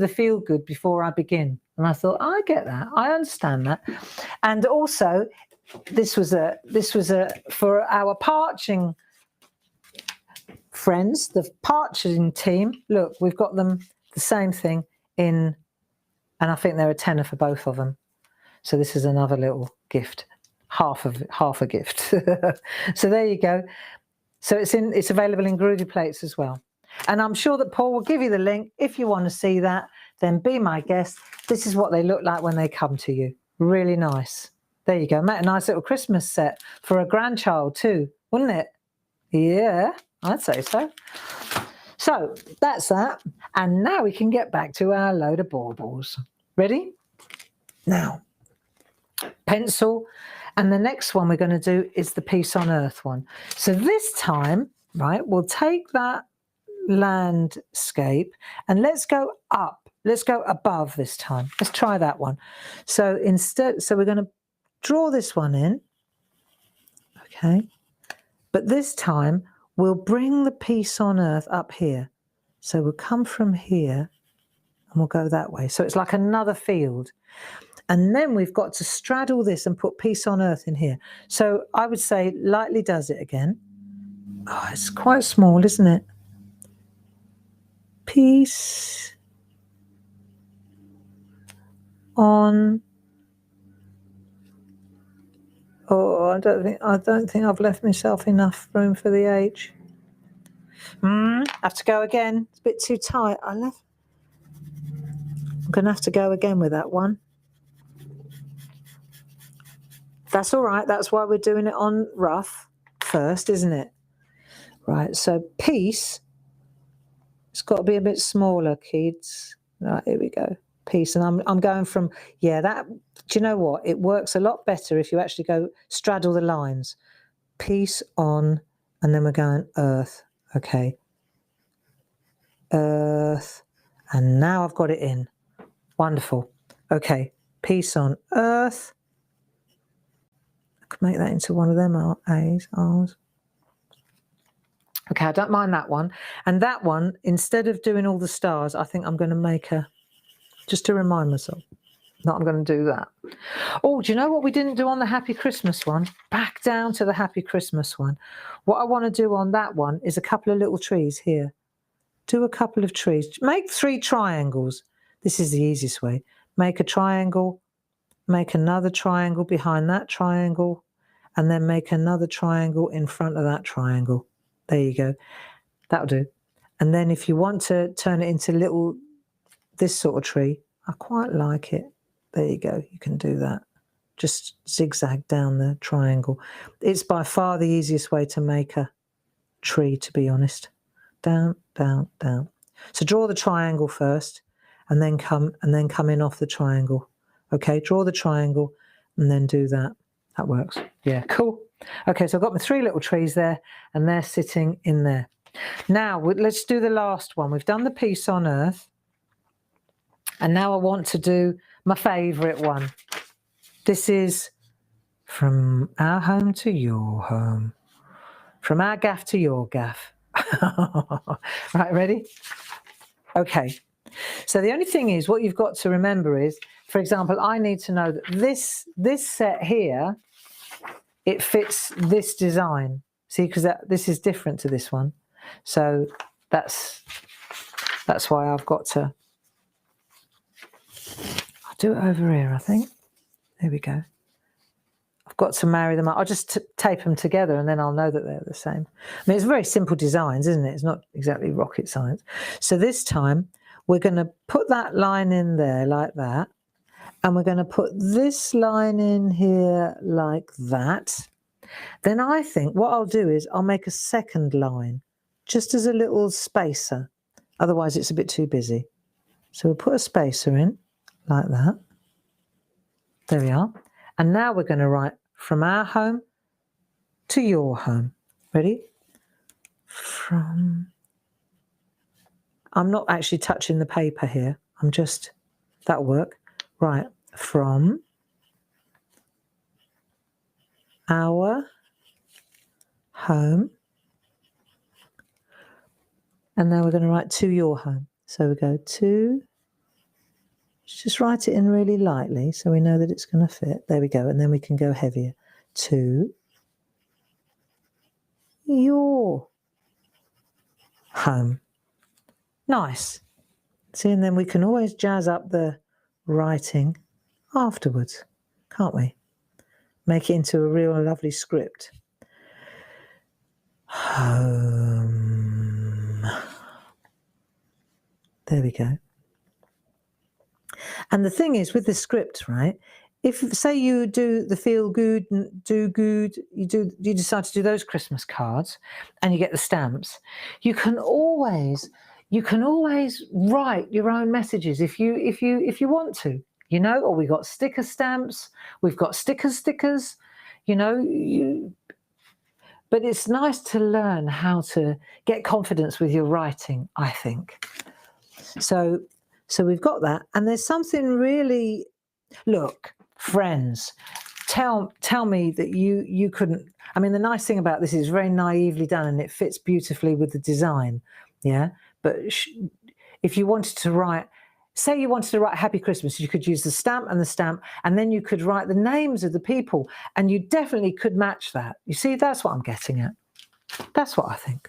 feel good before I begin. And I thought, I get that. I understand that. And also, this was a for our parching friends, the parching team. Look, we've got them the same thing in, and I think they're a tenner for both of them. So this is another little gift, half a gift. So there you go. So it's available in groovy plates as well. And I'm sure that Paul will give you the link. If you want to see that, then be my guest. This is what they look like when they come to you. Really nice. There you go. Make a nice little Christmas set for a grandchild too, wouldn't it? Yeah, I'd say so. So that's that. And now we can get back to our load of baubles. Ready? Now, pencil. And the next one we're going to do is the Peace on Earth one. So this time, right, we'll take that landscape and let's go up. Let's go above this time. Let's try that one. So instead, so we're going to draw this one in. Okay. But this time we'll bring the Peace on Earth up here. So we'll come from here and we'll go that way. So it's like another field. And then we've got to straddle this and put Peace on Earth in here. So I would say lightly does it again. Oh, it's quite small, isn't it? Peace on. Oh, I don't think I've left myself enough room for the H. Have to go again. It's a bit too tight. I'm going to have to go again with that one. That's all right. That's why we're doing it on rough first, isn't it? Right. So peace. It's got to be a bit smaller, kids. Right. Here we go. Peace. And I'm going from, yeah, that, do you know what? It works a lot better if you actually go straddle the lines. Peace on, and then we're going earth. Okay. Earth. And now I've got it in. Wonderful. Okay. Peace on earth. I could make that into one of them A's, R's. Okay, I don't mind that one. And that one, instead of doing all the stars, I think I'm going to make just to remind myself that I'm going to do that. Oh, do you know what we didn't do on the Happy Christmas one? Back down to the Happy Christmas one. What I want to do on that one is a couple of little trees here. Do a couple of trees. Make 3 triangles. This is the easiest way. Make a triangle. Make another triangle behind that triangle, and then make another triangle in front of that triangle. There you go. That'll do. And then if you want to turn it into this sort of tree, I quite like it. There you go. You can do that. Just zigzag down the triangle. It's by far the easiest way to make a tree, to be honest. Down, down, down. So draw the triangle first, and then come in off the triangle. Okay, draw the triangle and then do that. That works. Yeah, cool. Okay, so I've got my 3 little trees there and they're sitting in there. Now, let's do the last one. We've done the Peace on Earth. And now I want to do my favourite one. This is from our home to your home. From our gaff to your gaff. Right, ready? Okay. So the only thing is, what you've got to remember is, for example, I need to know that this set here, it fits this design. See, because this is different to this one. So that's why I've got to. I'll do it over here, I think. There we go. I've got to marry them up. I'll just tape them together and then I'll know that they're the same. I mean, it's very simple designs, isn't it? It's not exactly rocket science. So this time, we're going to put that line in there like that. And we're going to put this line in here like that. Then I think what I'll do is I'll make a second line just as a little spacer. Otherwise, it's a bit too busy. So we'll put a spacer in like that. There we are. And now we're going to write from our home to your home. Ready? I'm not actually touching the paper here. That'll work. Right, from our home. And now we're going to write to your home. So we go to Just write it in really lightly so we know that it's going to fit. There we go. And then we can go heavier. To your home. Nice. See, and then we can always jazz up the writing afterwards, can't we? Make it into a real lovely script. Home. There we go. And the thing is with the script, right? If say you do the feel good, do good, you decide to do those Christmas cards, and you get the stamps, you can always write your own messages if you want to, you know. Or we got sticker stamps, we've got stickers, you know. But it's nice to learn how to get confidence with your writing, I think. So we've got that, and there's something really. Look, friends, tell me that you couldn't. I mean, the nice thing about this is very naively done, and it fits beautifully with the design. Yeah, but if you wanted to write, say you wanted to write Happy Christmas, you could use the stamp, and then you could write the names of the people, and you definitely could match that. You see, that's what I'm getting at. That's what I think.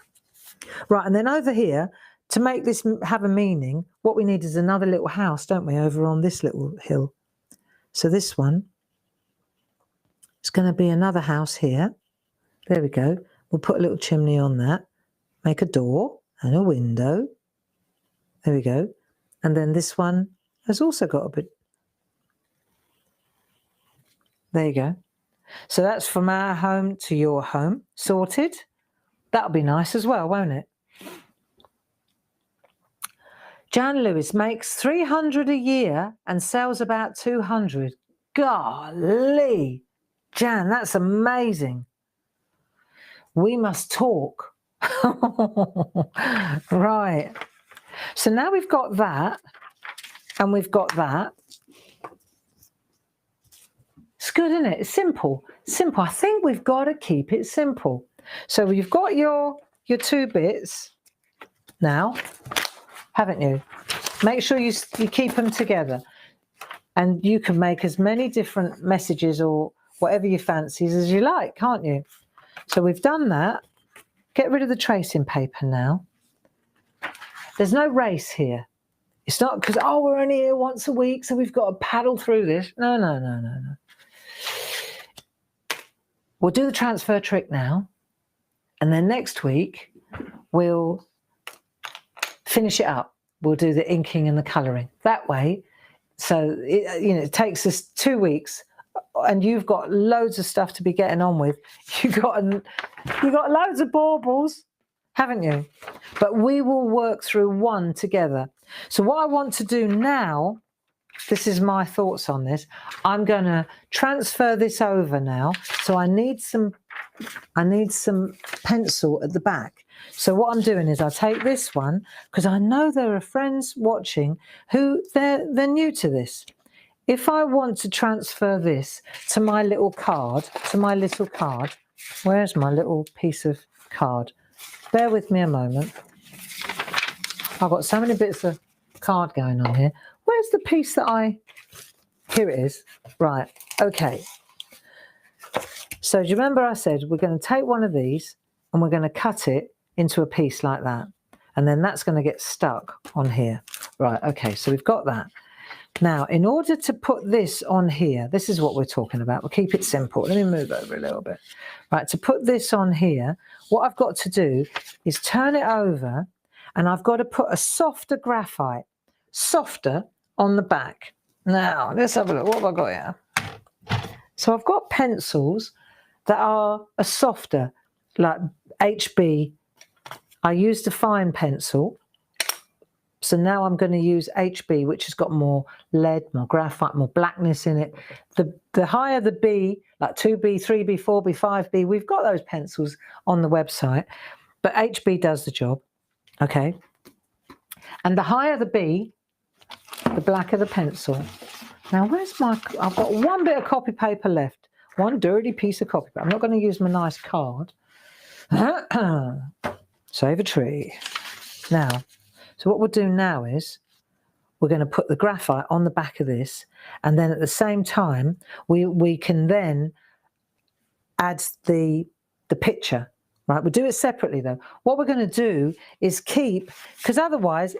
Right, and then over here, to make this have a meaning, what we need is another little house, don't we, over on this little hill. So this one is going to be another house here. There we go. We'll put a little chimney on that. Make a door and a window. There we go. And then this one has also got a bit. There you go. So that's from our home to your home. Sorted. That'll be nice as well, won't it? Jan Lewis makes 300 a year and sells about 200. Golly, Jan, that's amazing. We must talk. Right. So now we've got that, and we've got that. It's good, isn't it? It's simple. Simple. I think we've got to keep it simple. So you've got your two bits now, haven't you? Make sure you keep them together, and you can make as many different messages or whatever you fancies as you like, can't you? So we've done that. Get rid of the tracing paper now. There's no race here. It's not because, oh, we're only here once a week, so we've got to paddle through this. No. We'll do the transfer trick now, and then next week we'll finish it up. We'll do the inking and the colouring that way. So it takes us 2 weeks, and you've got loads of stuff to be getting on with. You got loads of baubles, haven't you? But we will work through one together. So what I want to do now, this is my thoughts on this. I'm going to transfer this over now. So I need some pencil at the back. So what I'm doing is I take this one, because I know there are friends watching who they're new to this. If I want to transfer this to my little card, where's my little piece of card? Bear with me a moment. I've got so many bits of card going on here. Where's the piece that here it is. Right, okay. So do you remember I said we're going to take one of these and we're going to cut it into a piece like that. And then that's going to get stuck on here. Right, okay, so we've got that. Now, in order to put this on here, this is what we're talking about. We'll keep it simple. Let me move over a little bit. Right, to put this on here, what I've got to do is turn it over, and I've got to put a softer graphite, on the back. Now, let's have a look. What have I got here? So I've got pencils that are a softer, like HB. I used a fine pencil. So now I'm going to use HB, which has got more lead, more graphite, more blackness in it. The higher the B, like 2B, 3B, 4B, 5B, we've got those pencils on the website, but HB does the job, okay? And the higher the B, the blacker the pencil. Now, I've got one bit of copy paper left, one dirty piece of copy paper. I'm not going to use my nice card. Save a tree. Now, so what we'll do now is we're going to put the graphite on the back of this, and then at the same time, we can then add the picture, right? We'll do it separately though. What we're going to do is keep, because otherwise,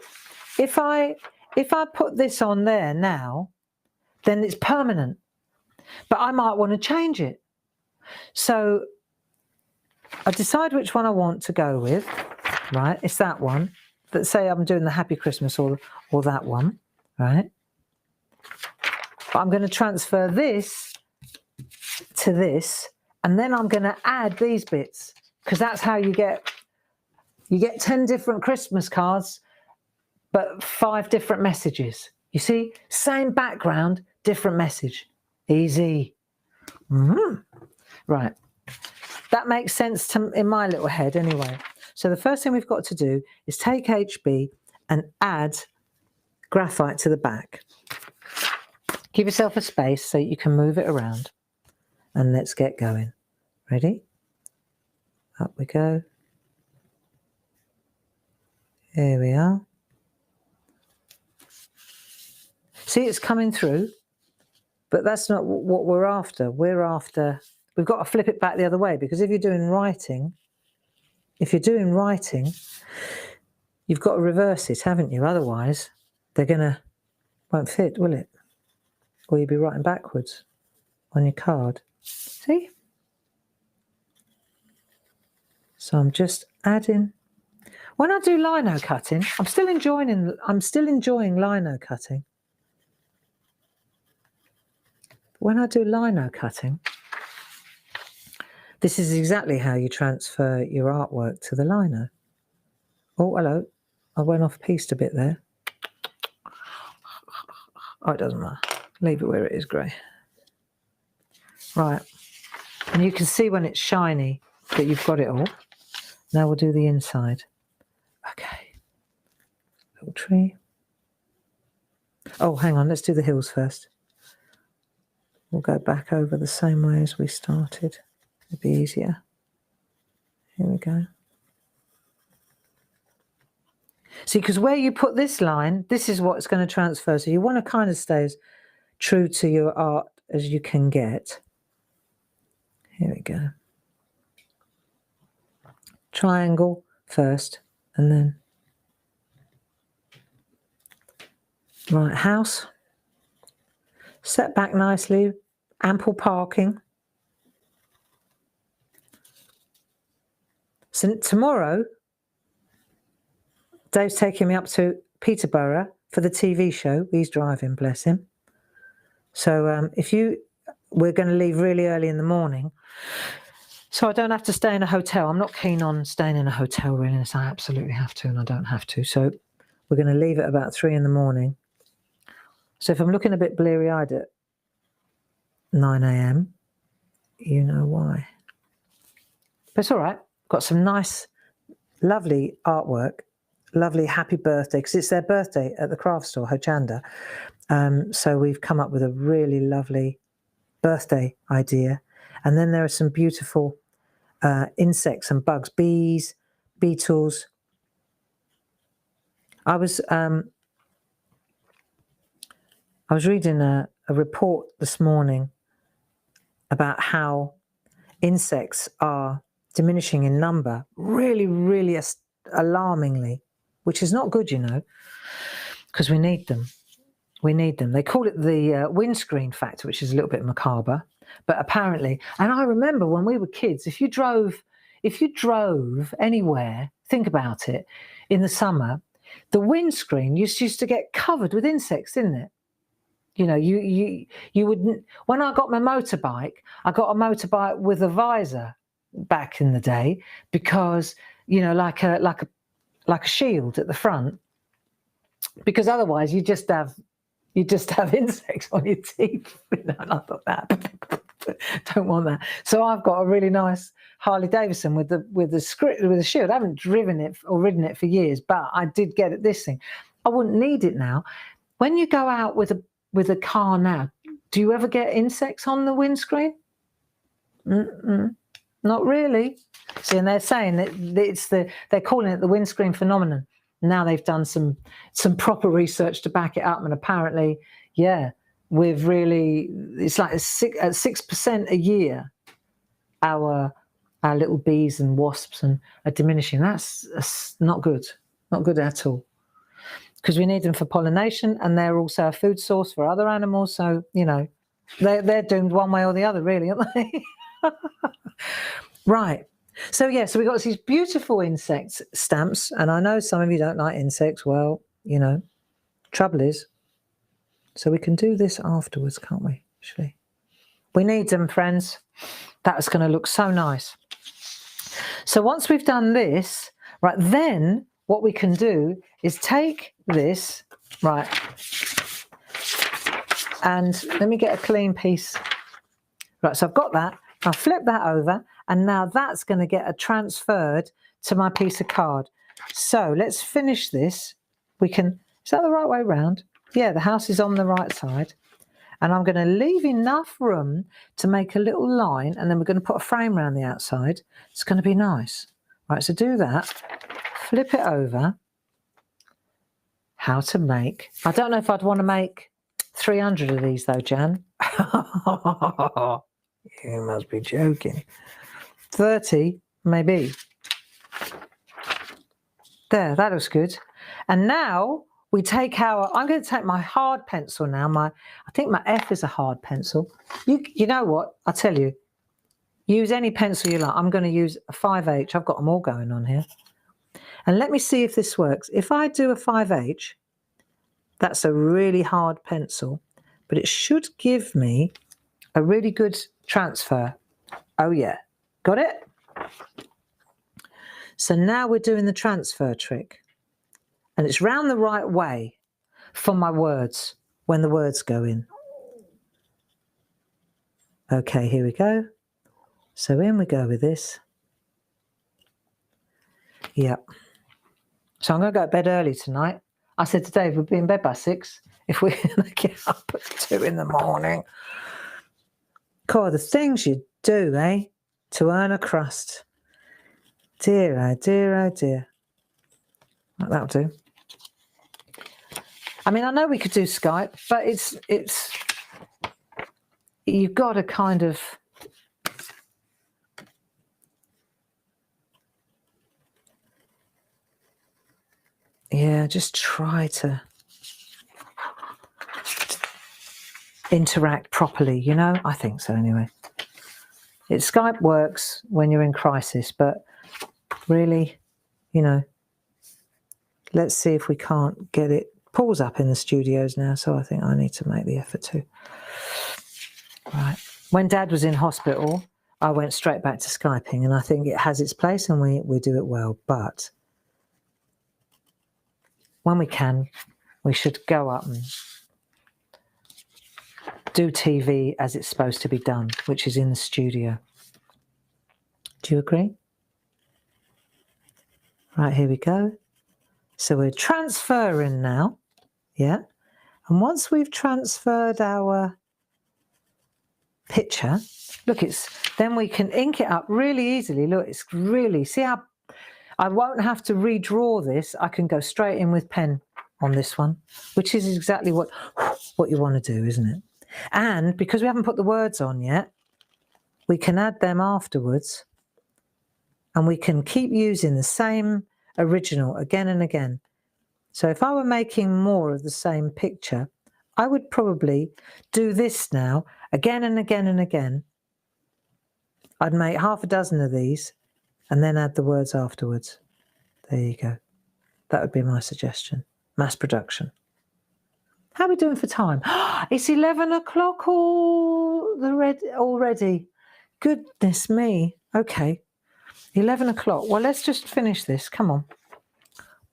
if I put this on there now, then it's permanent, but I might want to change it. So I decide which one I want to go with, right? It's that one. Let's say I'm doing the Happy Christmas or that one, right? But I'm going to transfer this to this, and then I'm going to add these bits, because that's how you get 10 different Christmas cards, but 5 different messages. You see, same background, different message. Easy. Right. That makes sense in my little head anyway. So the first thing we've got to do is take HB and add graphite to the back. Give yourself a space so you can move it around. And let's get going. Ready? Up we go. Here we are. See, it's coming through, but that's not what we're after. We've got to flip it back the other way, because if you're doing writing, you've got to reverse it, haven't you? Otherwise, won't fit, will it? Or you'll be writing backwards on your card. See? So I'm just adding. When I do lino cutting, I'm still enjoying lino cutting. When I do lino cutting, this is exactly how you transfer your artwork to the lino. Oh, hello. I went off-piste a bit there. Oh, it doesn't matter. Leave it where it is, Gray. Right. And you can see when it's shiny that you've got it all. Now we'll do the inside. Okay. Little tree. Oh, hang on. Let's do the hills first. We'll go back over the same way as we started. It'll be easier. Here we go. See, because where you put this line, this is what's going to transfer. So you want to kind of stay as true to your art as you can get. Here we go. Triangle first, and then right, house. Set back nicely, ample parking. So tomorrow, Dave's taking me up to Peterborough for the TV show. He's driving, bless him. So we're going to leave really early in the morning, so I don't have to stay in a hotel. I'm not keen on staying in a hotel really, unless I absolutely have to, and I don't have to. So we're going to leave at about 3 in the morning. So if I'm looking a bit bleary-eyed at 9 a.m, you know why. But it's all right. Got some nice, lovely artwork, lovely happy birthday, because it's their birthday at the craft store, Hochanda. So we've come up with a really lovely birthday idea. And then there are some beautiful insects and bugs, bees, beetles. I was reading a report this morning about how insects are diminishing in number, really, really alarmingly, which is not good, you know, because we need them. We need them. They call it the windscreen factor, which is a little bit macabre, but apparently, and I remember when we were kids, if you drove anywhere, think about it, in the summer, the windscreen used to get covered with insects, didn't it? You know, you wouldn't. When I got my motorbike, I got a motorbike with a visor back in the day, because, you know, like a shield at the front, because otherwise you just have insects on your teeth. And I thought that don't want that. So I've got a really nice Harley Davidson with a shield. I haven't driven it or ridden it for years, but I did get this thing. I wouldn't need it now. When you go out with a car now, do you ever get insects on the windscreen? Not really. See, and they're saying that they're calling it the windscreen phenomenon. Now they've done some proper research to back it up, and apparently, yeah, we've really, it's like at 6% a year, our little bees and wasps are diminishing. That's not good, not good at all. Because we need them for pollination, and they're also a food source for other animals. So, you know, they're doomed one way or the other, really, aren't they? Right. So, yeah, so we got these beautiful insect stamps. And I know some of you don't like insects. Well, you know, trouble is, so we can do this afterwards, can't we, actually? We need them, friends. That's going to look so nice. So once we've done this, right, then what we can do is take this, right, and let me get a clean piece. Right, so I've got that. I'll flip that over, and now that's going to get transferred to my piece of card. So let's finish this. We can, is that the right way round? Yeah, the house is on the right side. And I'm going to leave enough room to make a little line, and then we're going to put a frame around the outside. It's going to be nice. Right, so do that. Flip it over. How to make, I don't know if I'd want to make 300 of these though, Jan. You must be joking. 30, maybe. There, that looks good. And now we take I'm going to take my hard pencil now. I think my F is a hard pencil. You know what? I'll tell you. Use any pencil you like. I'm going to use a 5H. I've got them all going on here. And let me see if this works. If I do a 5H, that's a really hard pencil, but it should give me a really good transfer. Oh yeah, got it? So now we're doing the transfer trick. And it's round the right way for my words when the words go in. Okay, here we go. So in we go with this. Yep. So I'm going to go to bed early tonight. I said to Dave, we'll be in bed by 6 if we're going to get up at 2 in the morning. God, the things you do, eh? To earn a crust. Dear, oh dear, oh dear. That'll do. I mean, I know we could do Skype, but it's you've got to kind of, yeah, just try to interact properly, you know? I think so anyway. Skype works when you're in crisis, but really, you know, let's see if we can't get it. Paul's up in the studios now, so I think I need to make the effort too. Right. When Dad was in hospital, I went straight back to Skyping, and I think it has its place and we do it well. But when we can, we should go up and do TV as it's supposed to be done, which is in the studio. Do you agree? Right, here we go. So we're transferring now. Yeah. And once we've transferred our picture, look, then we can ink it up really easily. Look, it's really, see how I won't have to redraw this. I can go straight in with pen on this one, which is exactly what you want to do, isn't it? And because we haven't put the words on yet, we can add them afterwards, and we can keep using the same original again and again. So if I were making more of the same picture, I would probably do this now again and again and again. I'd make half a dozen of these and then add the words afterwards. There you go. That would be my suggestion. Mass production. How are we doing for time? It's 11 o'clock already. Goodness me. Okay. 11 o'clock. Well, let's just finish this. Come on.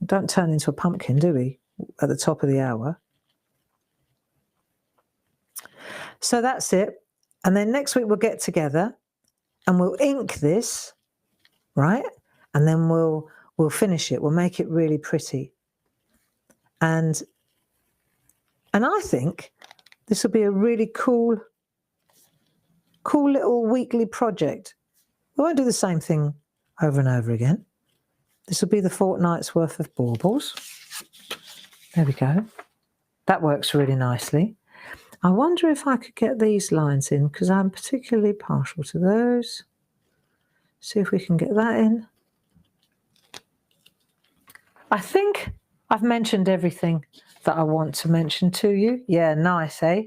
Don't turn into a pumpkin, do we? At the top of the hour. So that's it. And then next week we'll get together and we'll ink this, right? And then we'll finish it. We'll make it really pretty. And I think this will be a really cool little weekly project. We won't do the same thing over and over again. This will be the fortnight's worth of baubles. There we go. That works really nicely. I wonder if I could get these lines in, because I'm particularly partial to those. See if we can get that in. I think I've mentioned everything that I want to mention to you. Yeah, nice, eh?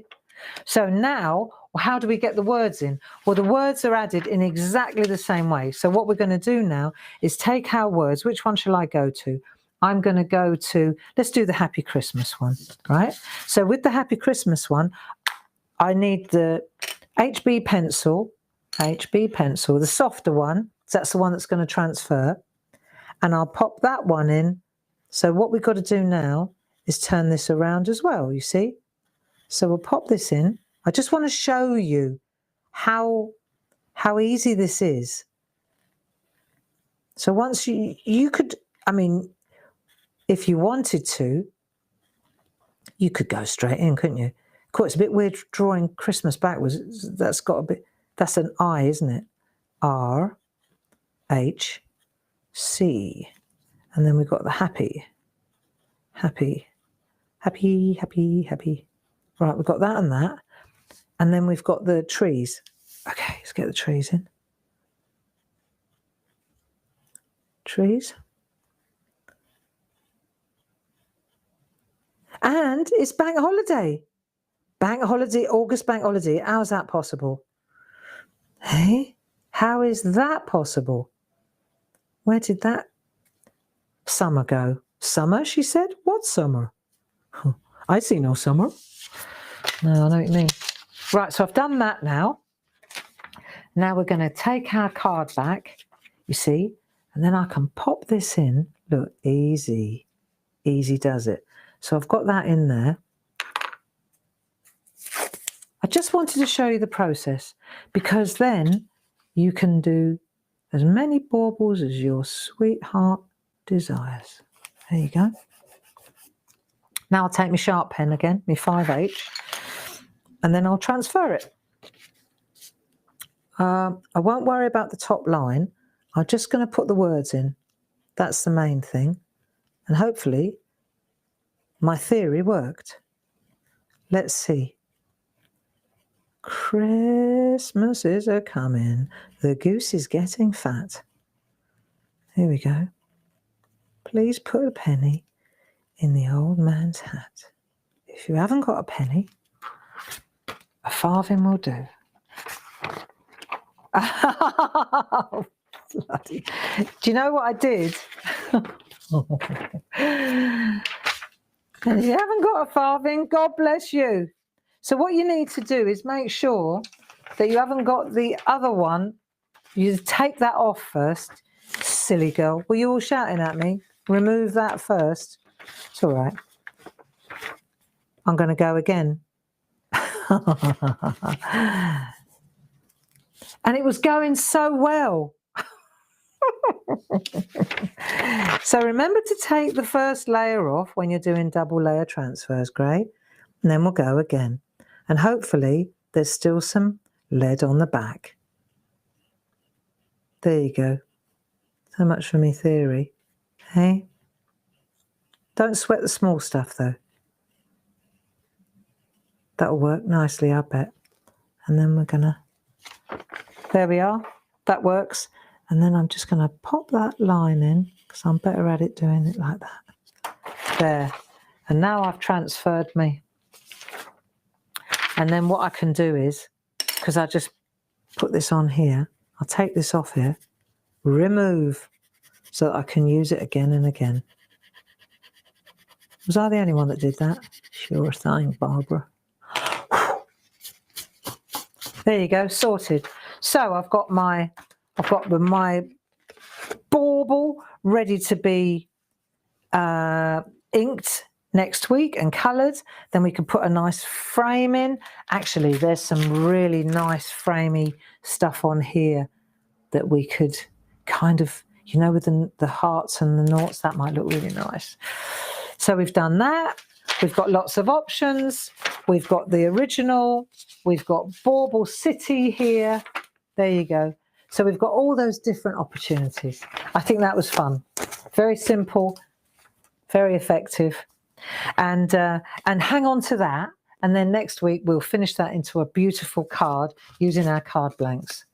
So now, how do we get the words in? Well, the words are added in exactly the same way. So what we're going to do now is take our words. Which one shall I go to? I'm going to go to, let's do the Happy Christmas one, right? So with the Happy Christmas one, I need the HB pencil, the softer one. That's the one that's going to transfer. And I'll pop that one in. So what we've got to do now is turn this around as well, you see? So we'll pop this in. I just want to show you how easy this is. So once you could, I mean, if you wanted to, you could go straight in, couldn't you? Of course, it's a bit weird drawing Christmas backwards. That's got a bit, that's an I, isn't it? R, H, C. And then we've got the happy. Right, we've got that and that. And then we've got the trees. Okay, let's get the trees in. Trees. And it's bank holiday. Bank holiday, August bank holiday. How's that possible? Hey, how is that possible? Where did that summer go? Summer, she said? What summer? I see no summer. No, I know what you mean. Right, so I've done that now. Now we're going to take our card back, you see, and then I can pop this in. Look, easy. Easy does it. So I've got that in there. I just wanted to show you the process, because then you can do as many baubles as your sweetheart desires. There you go. Now I'll take my sharp pen again, my 5H, and then I'll transfer it. I won't worry about the top line. I'm just going to put the words in. That's the main thing. And hopefully my theory worked. Let's see. Christmas is a-coming. The goose is getting fat. Here we go. Please put a penny in the old man's hat. If you haven't got a penny, a farthing will do. Oh, bloody. Do you know what I did? And if you haven't got a farthing, God bless you. So what you need to do is make sure that you haven't got the other one. You take that off first. Silly girl. Were you all shouting at me? Remove that first. It's all right. I'm going to go again. And it was going so well. So remember to take the first layer off when you're doing double layer transfers, great. And then we'll go again. And hopefully there's still some lead on the back. There you go. So much for me theory. Hey? Don't sweat the small stuff though. That'll work nicely, I bet. And then we're gonna, there we are. That works. And then I'm just gonna pop that line in because I'm better at it doing it like that. There. And now I've transferred me. And then what I can do is, because I just put this on here, I'll take this off here, remove, so that I can use it again and again. Was I the only one that did that? Sure thing, Barbara. There you go, sorted. So I've got my bauble ready to be inked next week and coloured. Then we can put a nice frame in. Actually, there's some really nice framey stuff on here that we could kind of, you know, with the hearts and the noughts, that might look really nice. So we've done that. We've got lots of options. We've got the original. We've got Bauble City here. There you go. So we've got all those different opportunities. I think that was fun. Very simple, very effective. And hang on to that. And then next week, we'll finish that into a beautiful card using our card blanks.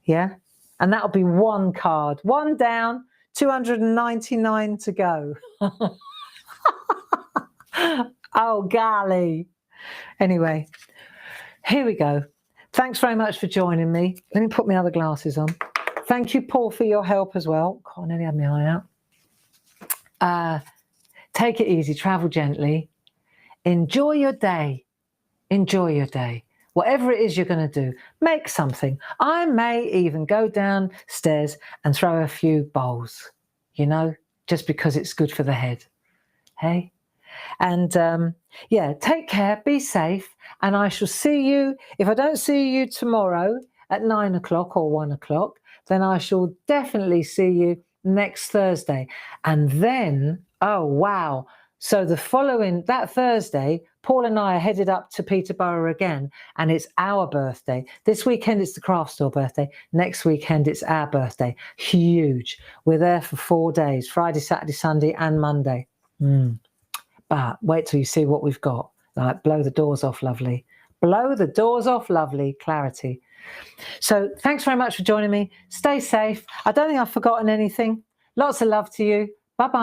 Yeah? And that'll be one card. One down, 299 to go. Oh, golly. Anyway, here we go. Thanks very much for joining me. Let me put my other glasses on. Thank you, Paul, for your help as well. God, I nearly had my eye out. Take it easy. Travel gently. Enjoy your day. Enjoy your day. Whatever it is you're going to do, make something. I may even go downstairs and throw a few bowls, you know, just because it's good for the head. Hey? And yeah, take care, be safe, and I shall see you. If I don't see you tomorrow at 9 o'clock or 1 o'clock, then I shall definitely see you next Thursday. And then, oh, wow. So that Thursday, Paul and I are headed up to Peterborough again, and it's our birthday. This weekend it's the craft store birthday. Next weekend it's our birthday. Huge. We're there for 4 days, Friday, Saturday, Sunday, and Monday. But wait till you see what we've got. Like, blow the doors off, lovely. Blow the doors off, lovely. Clarity. So thanks very much for joining me. Stay safe. I don't think I've forgotten anything. Lots of love to you. Bye-bye.